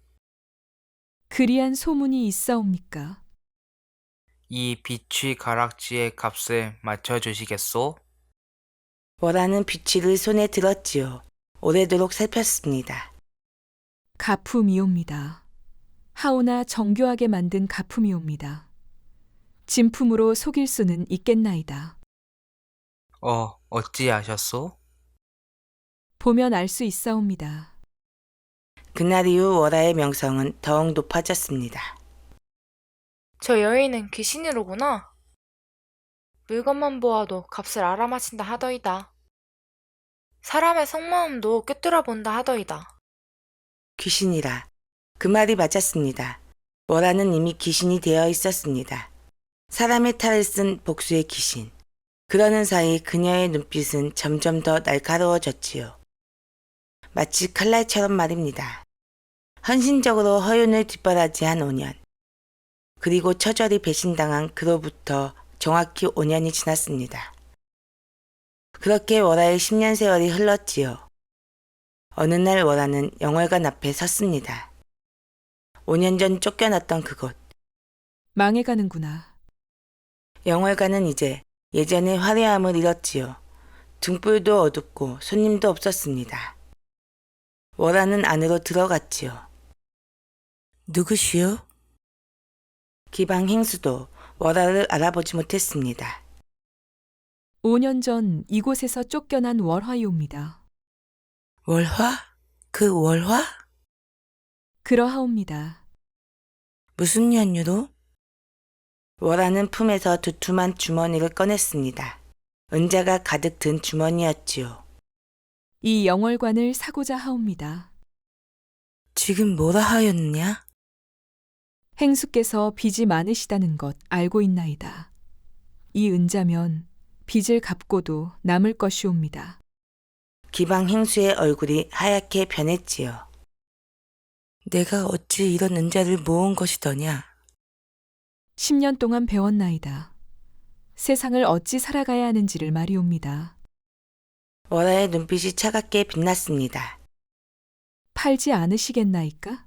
그리한 소문이 있사옵니까? 이 비취 가락지의 값을 맞춰주시겠소? 월하는 비취를 손에 들었지요. 오래도록 살폈습니다. 가품이옵니다. 하오나 정교하게 만든 가품이옵니다. 진품으로 속일 수는 있겠나이다. 어찌 아셨소? 보면 알 수 있사옵니다. 그날 이후 월하의 명성은 더욱 높아졌습니다. 저 여인은 귀신이로구나. 물건만 보아도 값을 알아맞힌다 하더이다. 사람의 속마음도 꿰뚫어 본다 하더이다. 귀신이라. 그 말이 맞았습니다. 월하는 이미 귀신이 되어 있었습니다. 사람의 탈을 쓴 복수의 귀신. 그러는 사이 그녀의 눈빛은 점점 더 날카로워졌지요. 마치 칼날처럼 말입니다. 헌신적으로 허윤을 뒷바라지한 5년. 그리고 처절히 배신당한 그로부터 정확히 5년이 지났습니다. 그렇게 월하의 10년 세월이 흘렀지요. 어느 날 월하는 영월관 앞에 섰습니다. 5년 전 쫓겨났던 그곳. 망해가는구나. 영월관은 이제 예전의 화려함을 잃었지요. 등불도 어둡고 손님도 없었습니다. 월화는 안으로 들어갔지요. 누구시오? 기방 행수도 월화를 알아보지 못했습니다. 5년 전 이곳에서 쫓겨난 월화이옵니다. 월화? 그 월화? 그러하옵니다. 무슨 연유로? 월화는 품에서 두툼한 주머니를 꺼냈습니다. 은자가 가득 든 주머니였지요. 이 영월관을 사고자 하옵니다. 지금 뭐라 하였느냐? 행수께서 빚이 많으시다는 것 알고 있나이다. 이 은자면 빚을 갚고도 남을 것이옵니다. 기방 행수의 얼굴이 하얗게 변했지요. 내가 어찌 이런 은자를 모은 것이더냐? 10년 동안 배웠나이다. 세상을 어찌 살아가야 하는지를 말이옵니다. 월화의 눈빛이 차갑게 빛났습니다. 팔지 않으시겠나이까?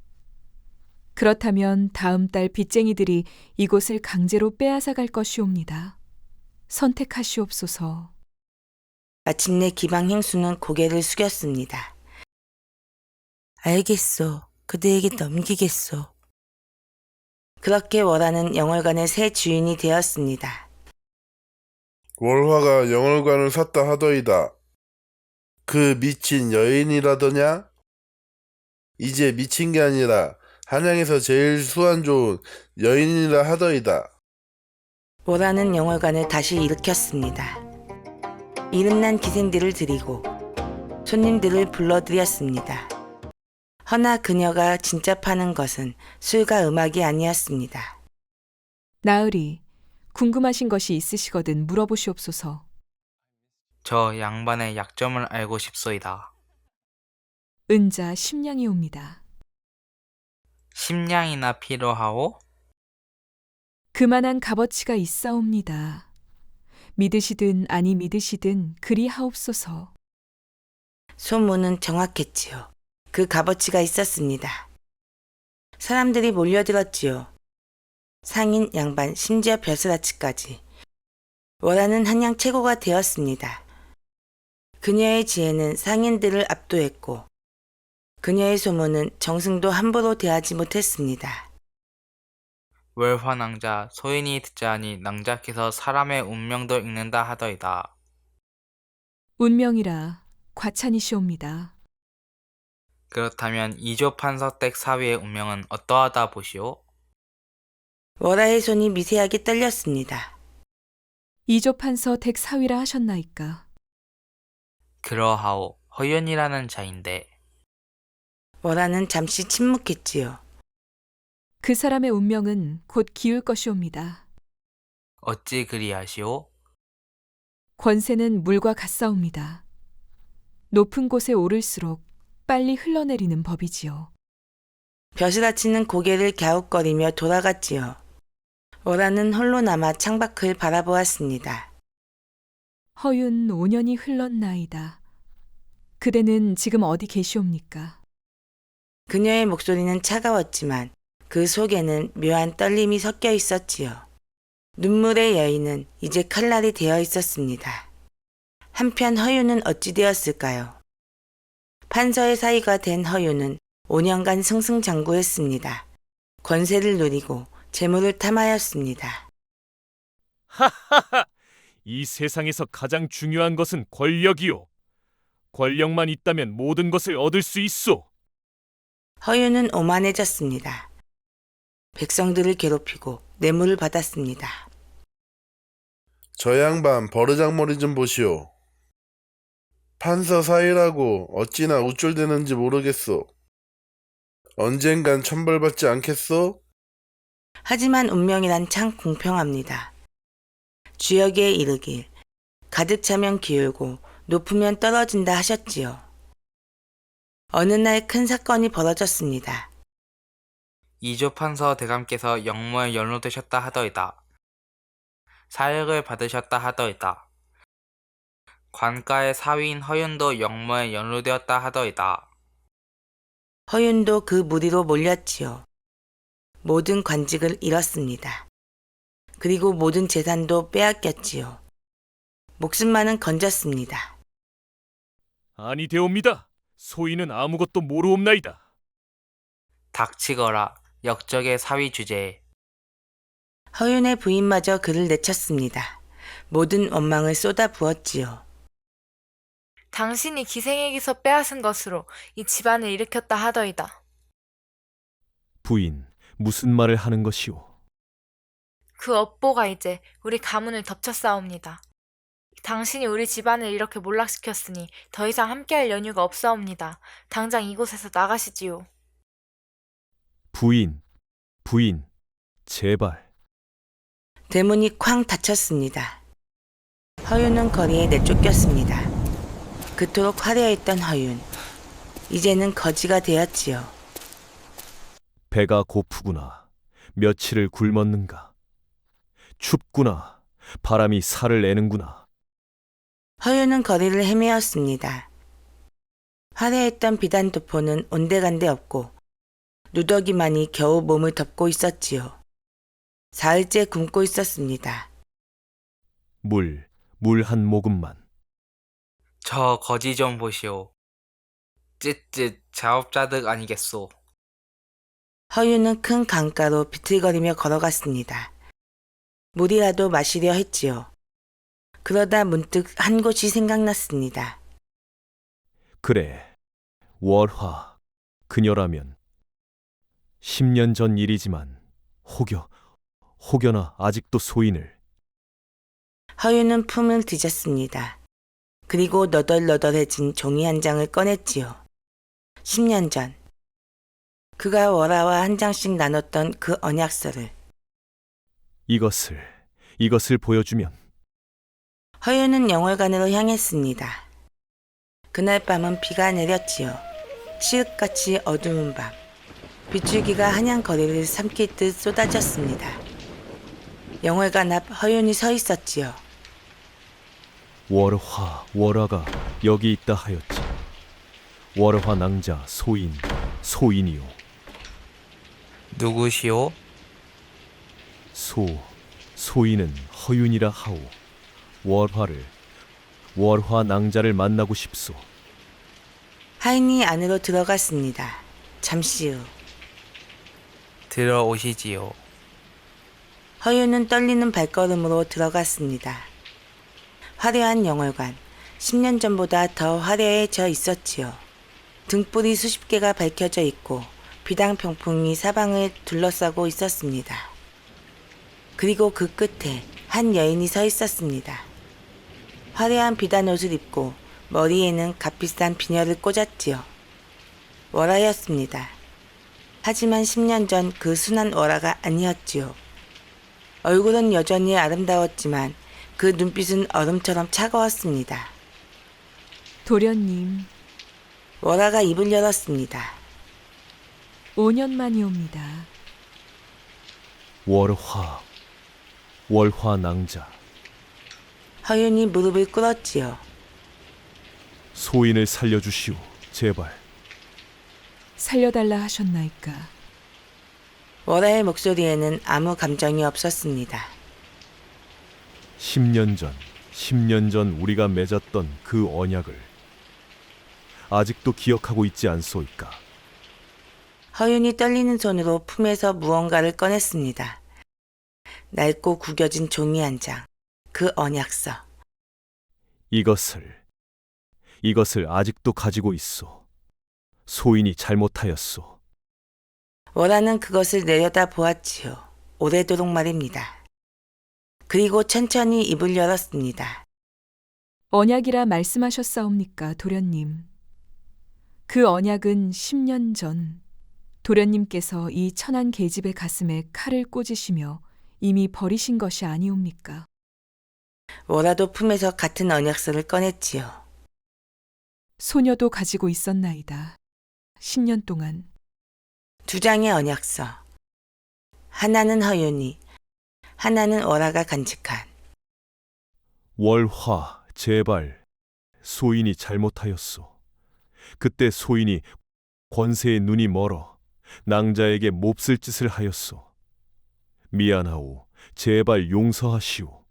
그렇다면 다음 달 빚쟁이들이 이곳을 강제로 빼앗아 갈 것이옵니다. 선택하시옵소서. 마침내 기방 행수는 고개를 숙였습니다. 알겠소. 그대에게 넘기겠소. 그렇게 월화는 영월관의 새 주인이 되었습니다. 월화가 영월관을 샀다 하더이다. 그 미친 여인이라더냐? 이제 미친 게 아니라 한양에서 제일 수완 좋은 여인이라 하더이다. 월화는 영월관을 다시 일으켰습니다. 이름난 기생들을 들이고 손님들을 불러들였습니다. 허나 그녀가 진짜 파는 것은 술과 음악이 아니었습니다. 나으리, 궁금하신 것이 있으시거든 물어보시옵소서. 저 양반의 약점을 알고 싶소이다. 은자 10냥이옵니다. 10냥이나 필요하오? 그만한 값어치가 있사옵니다. 믿으시든 아니 믿으시든 그리 하옵소서. 소문은 정확했지요. 그 값어치가 있었습니다. 사람들이 몰려들었지요. 상인, 양반, 심지어 벼슬아치까지. 월화는 한양 최고가 되었습니다. 그녀의 지혜는 상인들을 압도했고 그녀의 소문은 정승도 함부로 대하지 못했습니다. 월화 낭자 소인이 듣자하니 낭자께서 사람의 운명도 읽는다 하더이다. 운명이라 과찬이시옵니다. 그렇다면 이조 판서댁 사위의 운명은 어떠하다 보시오? 월화의 손이 미세하게 떨렸습니다. 이조판서 댁 사위라 하셨나이까? 그러하오. 허윤이라는 자인데. 월화는 잠시 침묵했지요. 그 사람의 운명은 곧 기울 것이옵니다. 어찌 그리하시오? 권세는 물과 같사옵니다. 높은 곳에 오를수록 빨리 흘러내리는 법이지요. 벼슬아치는 고개를 갸웃거리며 돌아갔지요. 월화는 홀로 남아 창밖을 바라보았습니다. 허윤 5년이 흘렀나이다. 그대는 지금 어디 계시옵니까? 그녀의 목소리는 차가웠지만 그 속에는 묘한 떨림이 섞여 있었지요. 눈물의 여인은 이제 칼날이 되어 있었습니다. 한편 허윤은 어찌 되었을까요? 판서의 사위가 된 허윤은 5년간 승승장구했습니다. 권세를 누리고 재물을 탐하였습니다. 하하하! 이 세상에서 가장 중요한 것은 권력이요. 권력만 있다면 모든 것을 얻을 수 있소. 허윤은 오만해졌습니다. 백성들을 괴롭히고 뇌물을 받았습니다. 저 양반 버르장머리 좀 보시오. 판서 사이라고 어찌나 우쭐대는지 모르겠소. 언젠간 천벌받지 않겠소? 하지만 운명이란 참 공평합니다. 주역에 이르길 가득 차면 기울고 높으면 떨어진다 하셨지요. 어느 날 큰 사건이 벌어졌습니다. 이조 판서 대감께서 영모에 연루되셨다 하더이다. 사역을 받으셨다 하더이다. 관가의 사위인 허윤도 영모에 연루되었다 하더이다. 허윤도 그 무리로 몰렸지요. 모든 관직을 잃었습니다. 그리고 모든 재산도 빼앗겼지요. 목숨만은 건졌습니다. 아니 되옵니다. 소인은 아무것도 모르옵나이다. 닥치거라. 역적의 사위 주제. 허윤의 부인마저 그를 내쳤습니다. 모든 원망을 쏟아 부었지요. 당신이 기생에게서 빼앗은 것으로 이 집안을 일으켰다 하더이다. 부인, 무슨 말을 하는 것이오? 그 업보가 이제 우리 가문을 덮쳤사옵니다. 당신이 우리 집안을 이렇게 몰락시켰으니 더 이상 함께할 연유가 없사옵니다. 당장 이곳에서 나가시지요. 부인, 제발. 대문이 쾅 닫혔습니다. 허윤은 거리에 내쫓겼습니다. 그토록 화려했던 허윤. 이제는 거지가 되었지요. 배가 고프구나. 며칠을 굶었는가. 춥구나. 바람이 살을 내는구나. 허윤은 거리를 헤매었습니다. 화려했던 비단 도포는 온데간데 없고 누더기만이 겨우 몸을 덮고 있었지요. 사흘째 굶고 있었습니다. 물 한 모금만. 저 거지 좀 보시오. 쯧쯧 자업자득 아니겠소. 허윤은 큰 강가로 비틀거리며 걸어갔습니다. 물이라도 마시려 했지요. 그러다 문득 한 곳이 생각났습니다. 그래, 월화, 그녀라면 10년 전 일이지만 혹여나 아직도 소인을. 허윤은 품을 뒤졌습니다. 그리고 너덜너덜해진 종이 한 장을 꺼냈지요. 10년 전 그가 월화와 한 장씩 나눴던 그 언약서를. 이것을 보여주면. 허윤은 영월관으로 향했습니다. 그날 밤은 비가 내렸지요. 칠흑같이 어두운 밤. 빗줄기가 한양 거리를 삼킬 듯 쏟아졌습니다. 영월관 앞 허윤이 서 있었지요. 월화가 여기 있다 하였지. 월화 낭자 소인이요. 누구시오? 소인은 허윤이라 하오. 월화 낭자를 만나고 싶소. 하인이 안으로 들어갔습니다. 잠시 후 들어오시지요. 허윤은 떨리는 발걸음으로 들어갔습니다. 화려한 영월관, 10년 전보다 더 화려해져 있었지요. 등불이 수십 개가 밝혀져 있고 비당 병풍이 사방을 둘러싸고 있었습니다. 그리고 그 끝에 한 여인이 서 있었습니다. 화려한 비단 옷을 입고 머리에는 값비싼 비녀를 꽂았지요. 월화였습니다. 하지만 10년 전 그 순한 월화가 아니었지요. 얼굴은 여전히 아름다웠지만 그 눈빛은 얼음처럼 차가웠습니다. 도련님, 월화가 입을 열었습니다. 5년 만이옵니다. 월화 낭자. 허윤이 무릎을 꿇었지요. 소인을 살려주시오, 제발. 살려달라 하셨나이까. 월화의 목소리에는 아무 감정이 없었습니다. 10년 전 우리가 맺었던 그 언약을 아직도 기억하고 있지 않소이까? 허윤이 떨리는 손으로 품에서 무언가를 꺼냈습니다. 낡고 구겨진 종이 한 장, 그 언약서. 이것을 아직도 가지고 있소. 소인이 잘못하였소. 월화는 그것을 내려다 보았지요. 오래도록 말입니다. 그리고 천천히 입을 열었습니다. 언약이라 말씀하셨사옵니까, 도련님? 그 언약은 10년 전 도련님께서 이 천한 계집의 가슴에 칼을 꽂으시며 이미 버리신 것이 아니옵니까? 월화도 품에서 같은 언약서를 꺼냈지요. 소녀도 가지고 있었나이다. 10년 동안. 2장의 언약서. 하나는 허윤이, 하나는 월화가 간직한. 월화, 제발. 소인이 잘못하였소. 그때 소인이 권세의 눈이 멀어 낭자에게 몹쓸 짓을 하였소. 미안하오. 제발 용서하시오.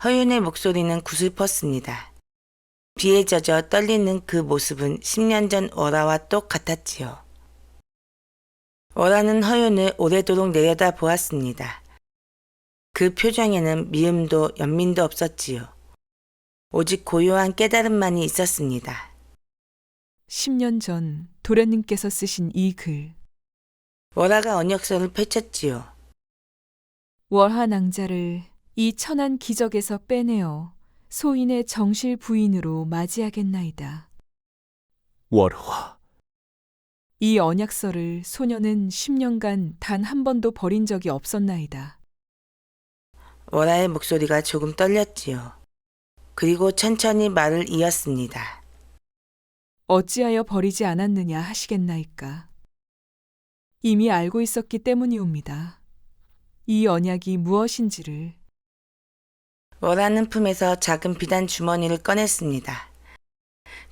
허윤의 목소리는 구슬펐습니다. 비에 젖어 떨리는 그 모습은 10년 전 월화와 똑같았지요. 월화는 허윤을 오래도록 내려다 보았습니다. 그 표정에는 미움도 연민도 없었지요. 오직 고요한 깨달음만이 있었습니다. 10년 전 도련님께서 쓰신 이 글. 월화가 언역서를 펼쳤지요. 월하 낭자를 이 천한 기적에서 빼내어 소인의 정실 부인으로 맞이하겠나이다. 월화, 이 언약서를 소녀는 10년간 단 한 번도 버린 적이 없었나이다. 월화의 목소리가 조금 떨렸지요. 그리고 천천히 말을 이었습니다. 어찌하여 버리지 않았느냐 하시겠나이까. 이미 알고 있었기 때문이옵니다. 이 언약이 무엇인지를. 월화는 품에서 작은 비단 주머니를 꺼냈습니다.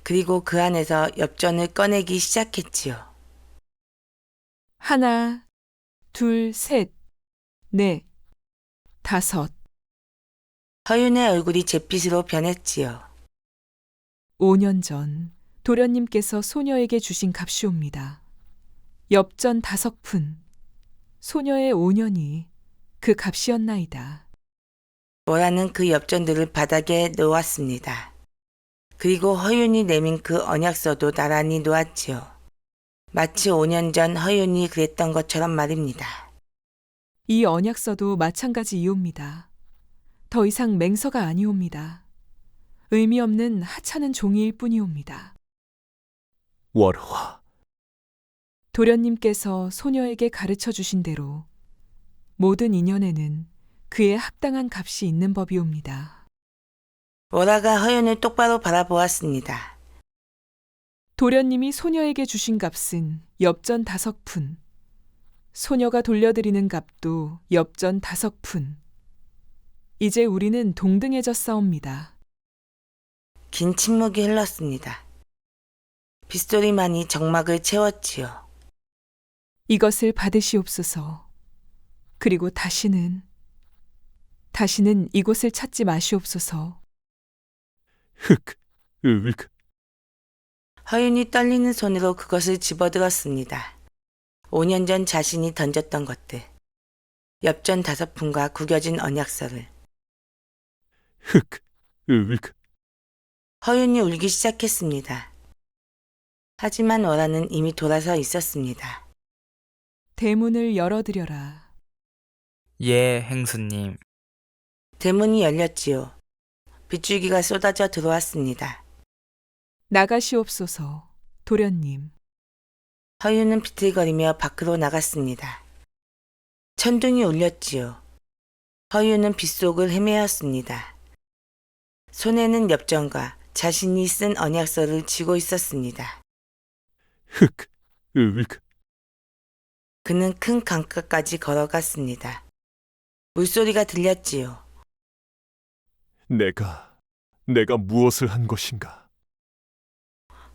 그리고 그 안에서 엽전을 꺼내기 시작했지요. 하나, 둘, 셋, 넷, 다섯. 허윤의 얼굴이 잿빛으로 변했지요. 5년 전 도련님께서 소녀에게 주신 값이옵니다. 엽전 5푼. 소녀의 5년이 그 값이었나이다. 월화는 그 엽전들을 바닥에 놓았습니다. 그리고 허윤이 내민 그 언약서도 나란히 놓았지요. 마치 5년 전 허윤이 그랬던 것처럼 말입니다. 이 언약서도 마찬가지이옵니다. 더 이상 맹서가 아니옵니다. 의미 없는 하찮은 종이일 뿐이옵니다. 월화, 도련님께서 소녀에게 가르쳐 주신 대로 모든 인연에는 그에 합당한 값이 있는 법이옵니다. 월화가 허윤을 똑바로 바라보았습니다. 도련님이 소녀에게 주신 값은 엽전 5푼. 소녀가 돌려드리는 값도 엽전 5푼. 이제 우리는 동등해졌사옵니다. 긴 침묵이 흘렀습니다. 빗소리만이 정막을 채웠지요. 이것을 받으시옵소서. 그리고 다시는 이곳을 찾지 마시옵소서. 허윤이 떨리는 손으로 그것을 집어들었습니다. 5년 전 자신이 던졌던 것들. 엽전 5푼과 구겨진 언약서를. 허윤이 울기 시작했습니다. 하지만 월화는 이미 돌아서 있었습니다. 대문을 열어드려라. 예, 행수님. 대문이 열렸지요. 빗줄기가 쏟아져 들어왔습니다. 나가시옵소서, 도련님. 허윤은 비틀거리며 밖으로 나갔습니다. 천둥이 울렸지요. 허윤은 빗속을 헤매었습니다. 손에는 엽전과 자신이 쓴 언약서를 쥐고 있었습니다. 그는 큰 강가까지 걸어갔습니다. 물소리가 들렸지요. 내가 무엇을 한 것인가?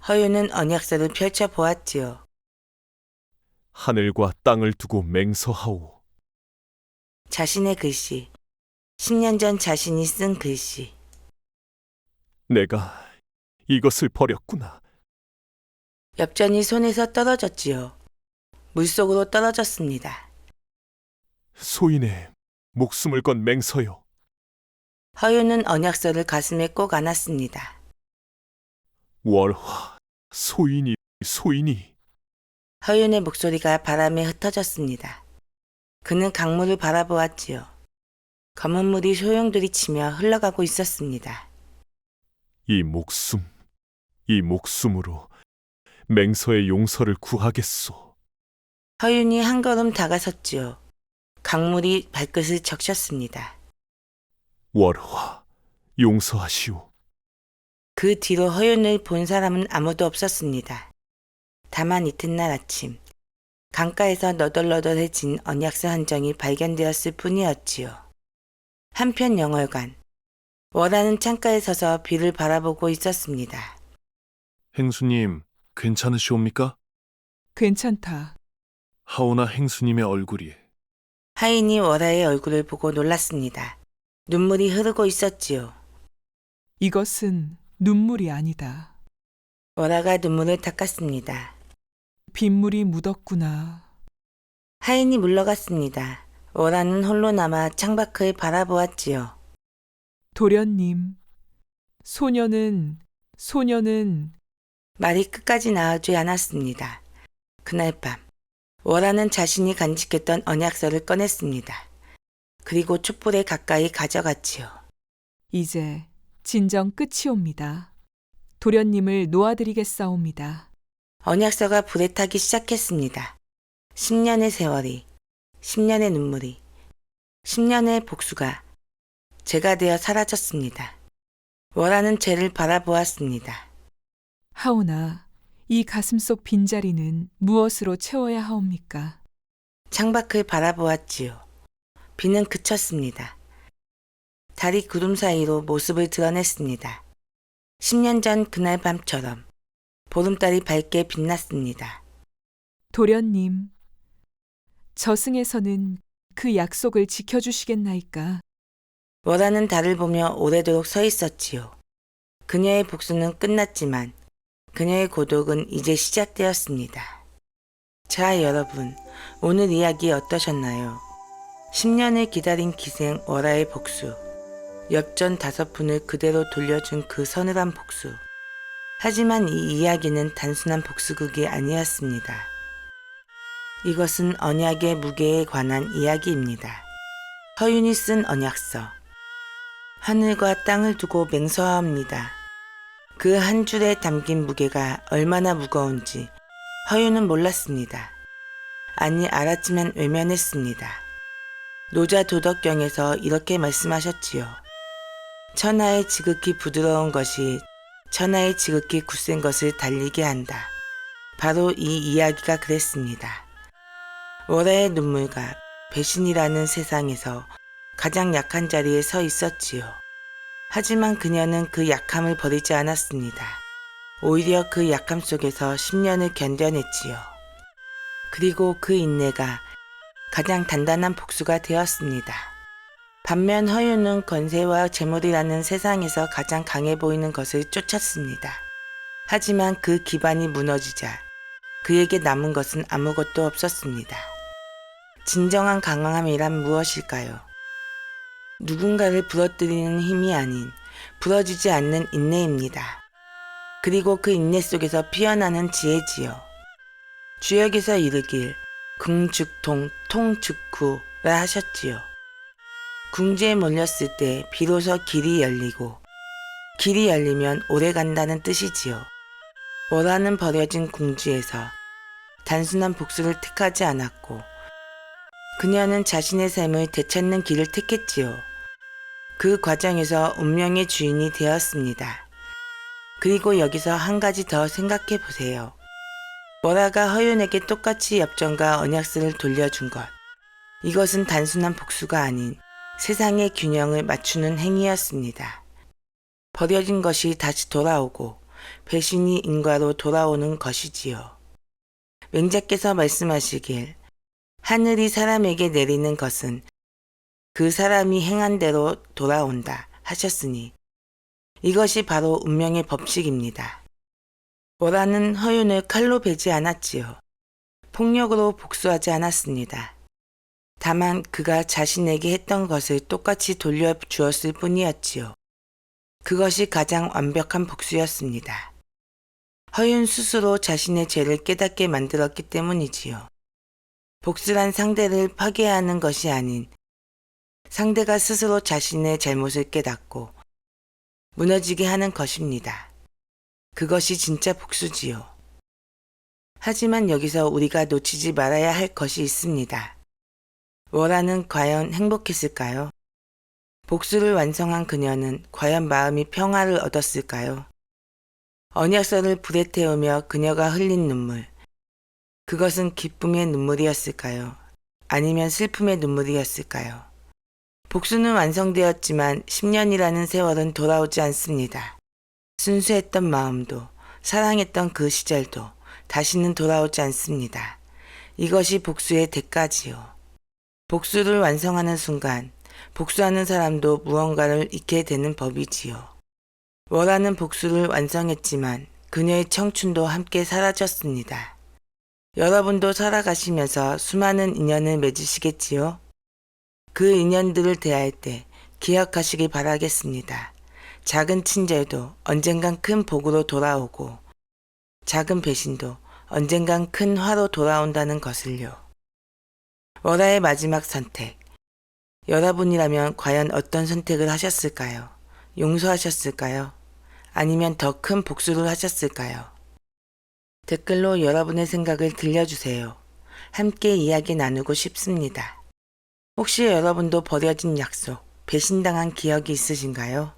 허윤은 언약서를 펼쳐 보았지요. 하늘과 땅을 두고 맹서하오. 자신의 글씨, 10년 전 자신이 쓴 글씨. 내가 이것을 버렸구나. 엽전이 손에서 떨어졌지요. 물속으로 떨어졌습니다. 소인의 목숨을 건 맹서요. 허윤은 언약서를 가슴에 꼭 안았습니다. 월화, 소인이. 허윤의 목소리가 바람에 흩어졌습니다. 그는 강물을 바라보았지요. 검은 물이 소용돌이치며 흘러가고 있었습니다. 이 목숨으로 맹서의 용서를 구하겠소. 허윤이 한 걸음 다가섰지요. 강물이 발끝을 적셨습니다. 월화, 용서하시오. 그 뒤로 허윤을 본 사람은 아무도 없었습니다. 다만 이튿날 아침, 강가에서 너덜너덜해진 언약서 한 장이 발견되었을 뿐이었지요. 한편 영월관, 월화는 창가에 서서 비를 바라보고 있었습니다. 행수님, 괜찮으시옵니까? 괜찮다. 하오나 행수님의 얼굴이. 하인이 월화의 얼굴을 보고 놀랐습니다. 눈물이 흐르고 있었지요. 이것은 눈물이 아니다. 월화가 눈물을 닦았습니다. 빗물이 묻었구나. 하인이 물러갔습니다. 월화는 홀로 남아 창밖을 바라보았지요. 도련님, 소녀는 말이 끝까지 나오지 않았습니다. 그날 밤, 월화는 자신이 간직했던 언약서를 꺼냈습니다. 그리고 촛불에 가까이 가져갔지요. 이제 진정 끝이 옵니다. 도련님을 놓아드리겠사옵니다. 언약서가 불에 타기 시작했습니다. 10년의 세월이, 10년의 눈물이, 10년의 복수가 죄가 되어 사라졌습니다. 월화는 죄를 바라보았습니다. 하오나 이 가슴 속 빈자리는 무엇으로 채워야 하옵니까? 창밖을 바라보았지요. 비는 그쳤습니다. 달이 구름 사이로 모습을 드러냈습니다. 10년 전 그날 밤처럼 보름달이 밝게 빛났습니다. 도련님, 저승에서는 그 약속을 지켜주시겠나이까? 월화는 달을 보며 오래도록 서 있었지요. 그녀의 복수는 끝났지만 그녀의 고독은 이제 시작되었습니다. 자, 여러분, 오늘 이야기 어떠셨나요? 10년을 기다린 기생 월화의 복수, 엽전 5푼을 그대로 돌려준 그 서늘한 복수. 하지만 이 이야기는 단순한 복수극이 아니었습니다. 이것은 언약의 무게에 관한 이야기입니다. 허윤이 쓴 언약서. 하늘과 땅을 두고 맹세하옵니다. 그 한 줄에 담긴 무게가 얼마나 무거운지 허윤은 몰랐습니다. 아니, 알았지만 외면했습니다. 노자 도덕경에서 이렇게 말씀하셨지요. 천하의 지극히 부드러운 것이 천하의 지극히 굳센 것을 달리게 한다. 바로 이 이야기가 그랬습니다. 월화의 눈물과 배신이라는 세상에서 가장 약한 자리에 서 있었지요. 하지만 그녀는 그 약함을 버리지 않았습니다. 오히려 그 약함 속에서 10년을 견뎌냈지요. 그리고 그 인내가 가장 단단한 복수가 되었습니다. 반면 허윤은 권세와 재물이라는 세상에서 가장 강해 보이는 것을 쫓았습니다. 하지만 그 기반이 무너지자 그에게 남은 것은 아무것도 없었습니다. 진정한 강함이란 무엇일까요? 누군가를 부러뜨리는 힘이 아닌 부러지지 않는 인내입니다. 그리고 그 인내 속에서 피어나는 지혜지요. 주역에서 이르길 궁즉통 통즉구라 하셨지요. 궁지에 몰렸을 때 비로소 길이 열리고 길이 열리면 오래 간다는 뜻이지요. 월화는 버려진 궁지에서 단순한 복수를 택하지 않았고 그녀는 자신의 삶을 되찾는 길을 택했지요. 그 과정에서 운명의 주인이 되었습니다. 그리고 여기서 한 가지 더 생각해 보세요. 월화가 허윤에게 똑같이 엽전과 언약서를 돌려준 것. 이것은 단순한 복수가 아닌 세상의 균형을 맞추는 행위였습니다. 버려진 것이 다시 돌아오고 배신이 인과로 돌아오는 것이지요. 맹자께서 말씀하시길 하늘이 사람에게 내리는 것은 그 사람이 행한 대로 돌아온다 하셨으니 이것이 바로 운명의 법칙입니다. 월화는 허윤을 칼로 베지 않았지요. 폭력으로 복수하지 않았습니다. 다만 그가 자신에게 했던 것을 똑같이 돌려주었을 뿐이었지요. 그것이 가장 완벽한 복수였습니다. 허윤 스스로 자신의 죄를 깨닫게 만들었기 때문이지요. 복수란 상대를 파괴하는 것이 아닌 상대가 스스로 자신의 잘못을 깨닫고 무너지게 하는 것입니다. 그것이 진짜 복수지요. 하지만 여기서 우리가 놓치지 말아야 할 것이 있습니다. 월화는 과연 행복했을까요? 복수를 완성한 그녀는 과연 마음이 평화를 얻었을까요? 언약서를 불에 태우며 그녀가 흘린 눈물. 그것은 기쁨의 눈물이었을까요? 아니면 슬픔의 눈물이었을까요? 복수는 완성되었지만 10년이라는 세월은 돌아오지 않습니다. 순수했던 마음도 사랑했던 그 시절도 다시는 돌아오지 않습니다. 이것이 복수의 대가지요. 복수를 완성하는 순간 복수하는 사람도 무언가를 잃게 되는 법이지요. 월화는 복수를 완성했지만 그녀의 청춘도 함께 사라졌습니다. 여러분도 살아가시면서 수많은 인연을 맺으시겠지요? 그 인연들을 대할 때 기억하시기 바라겠습니다. 작은 친절도 언젠간 큰 복으로 돌아오고 작은 배신도 언젠간 큰 화로 돌아온다는 것을요. 월화의 마지막 선택. 여러분이라면 과연 어떤 선택을 하셨을까요? 용서하셨을까요? 아니면 더 큰 복수를 하셨을까요? 댓글로 여러분의 생각을 들려주세요. 함께 이야기 나누고 싶습니다. 혹시 여러분도 버려진 약속, 배신당한 기억이 있으신가요?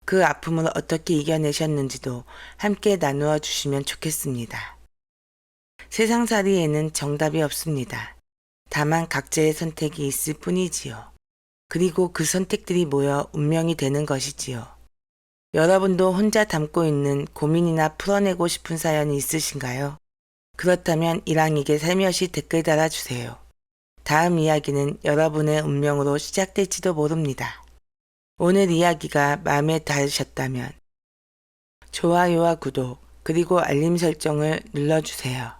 그 아픔을 어떻게 이겨내셨는지도 함께 나누어 주시면 좋겠습니다. 세상살이에는 정답이 없습니다. 다만 각자의 선택이 있을 뿐이지요. 그리고 그 선택들이 모여 운명이 되는 것이지요. 여러분도 혼자 담고 있는 고민이나 풀어내고 싶은 사연이 있으신가요? 그렇다면 이랑에게 살며시 댓글 달아주세요. 다음 이야기는 여러분의 운명으로 시작될지도 모릅니다. 오늘 이야기가 마음에 닿으셨다면 좋아요와 구독 그리고 알림 설정을 눌러주세요.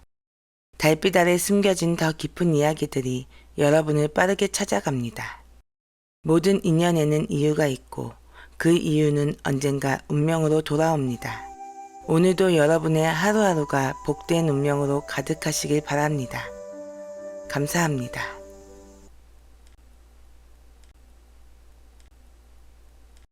달빛 아래 숨겨진 더 깊은 이야기들이 여러분을 빠르게 찾아갑니다. 모든 인연에는 이유가 있고 그 이유는 언젠가 운명으로 돌아옵니다. 오늘도 여러분의 하루하루가 복된 운명으로 가득하시길 바랍니다. 감사합니다.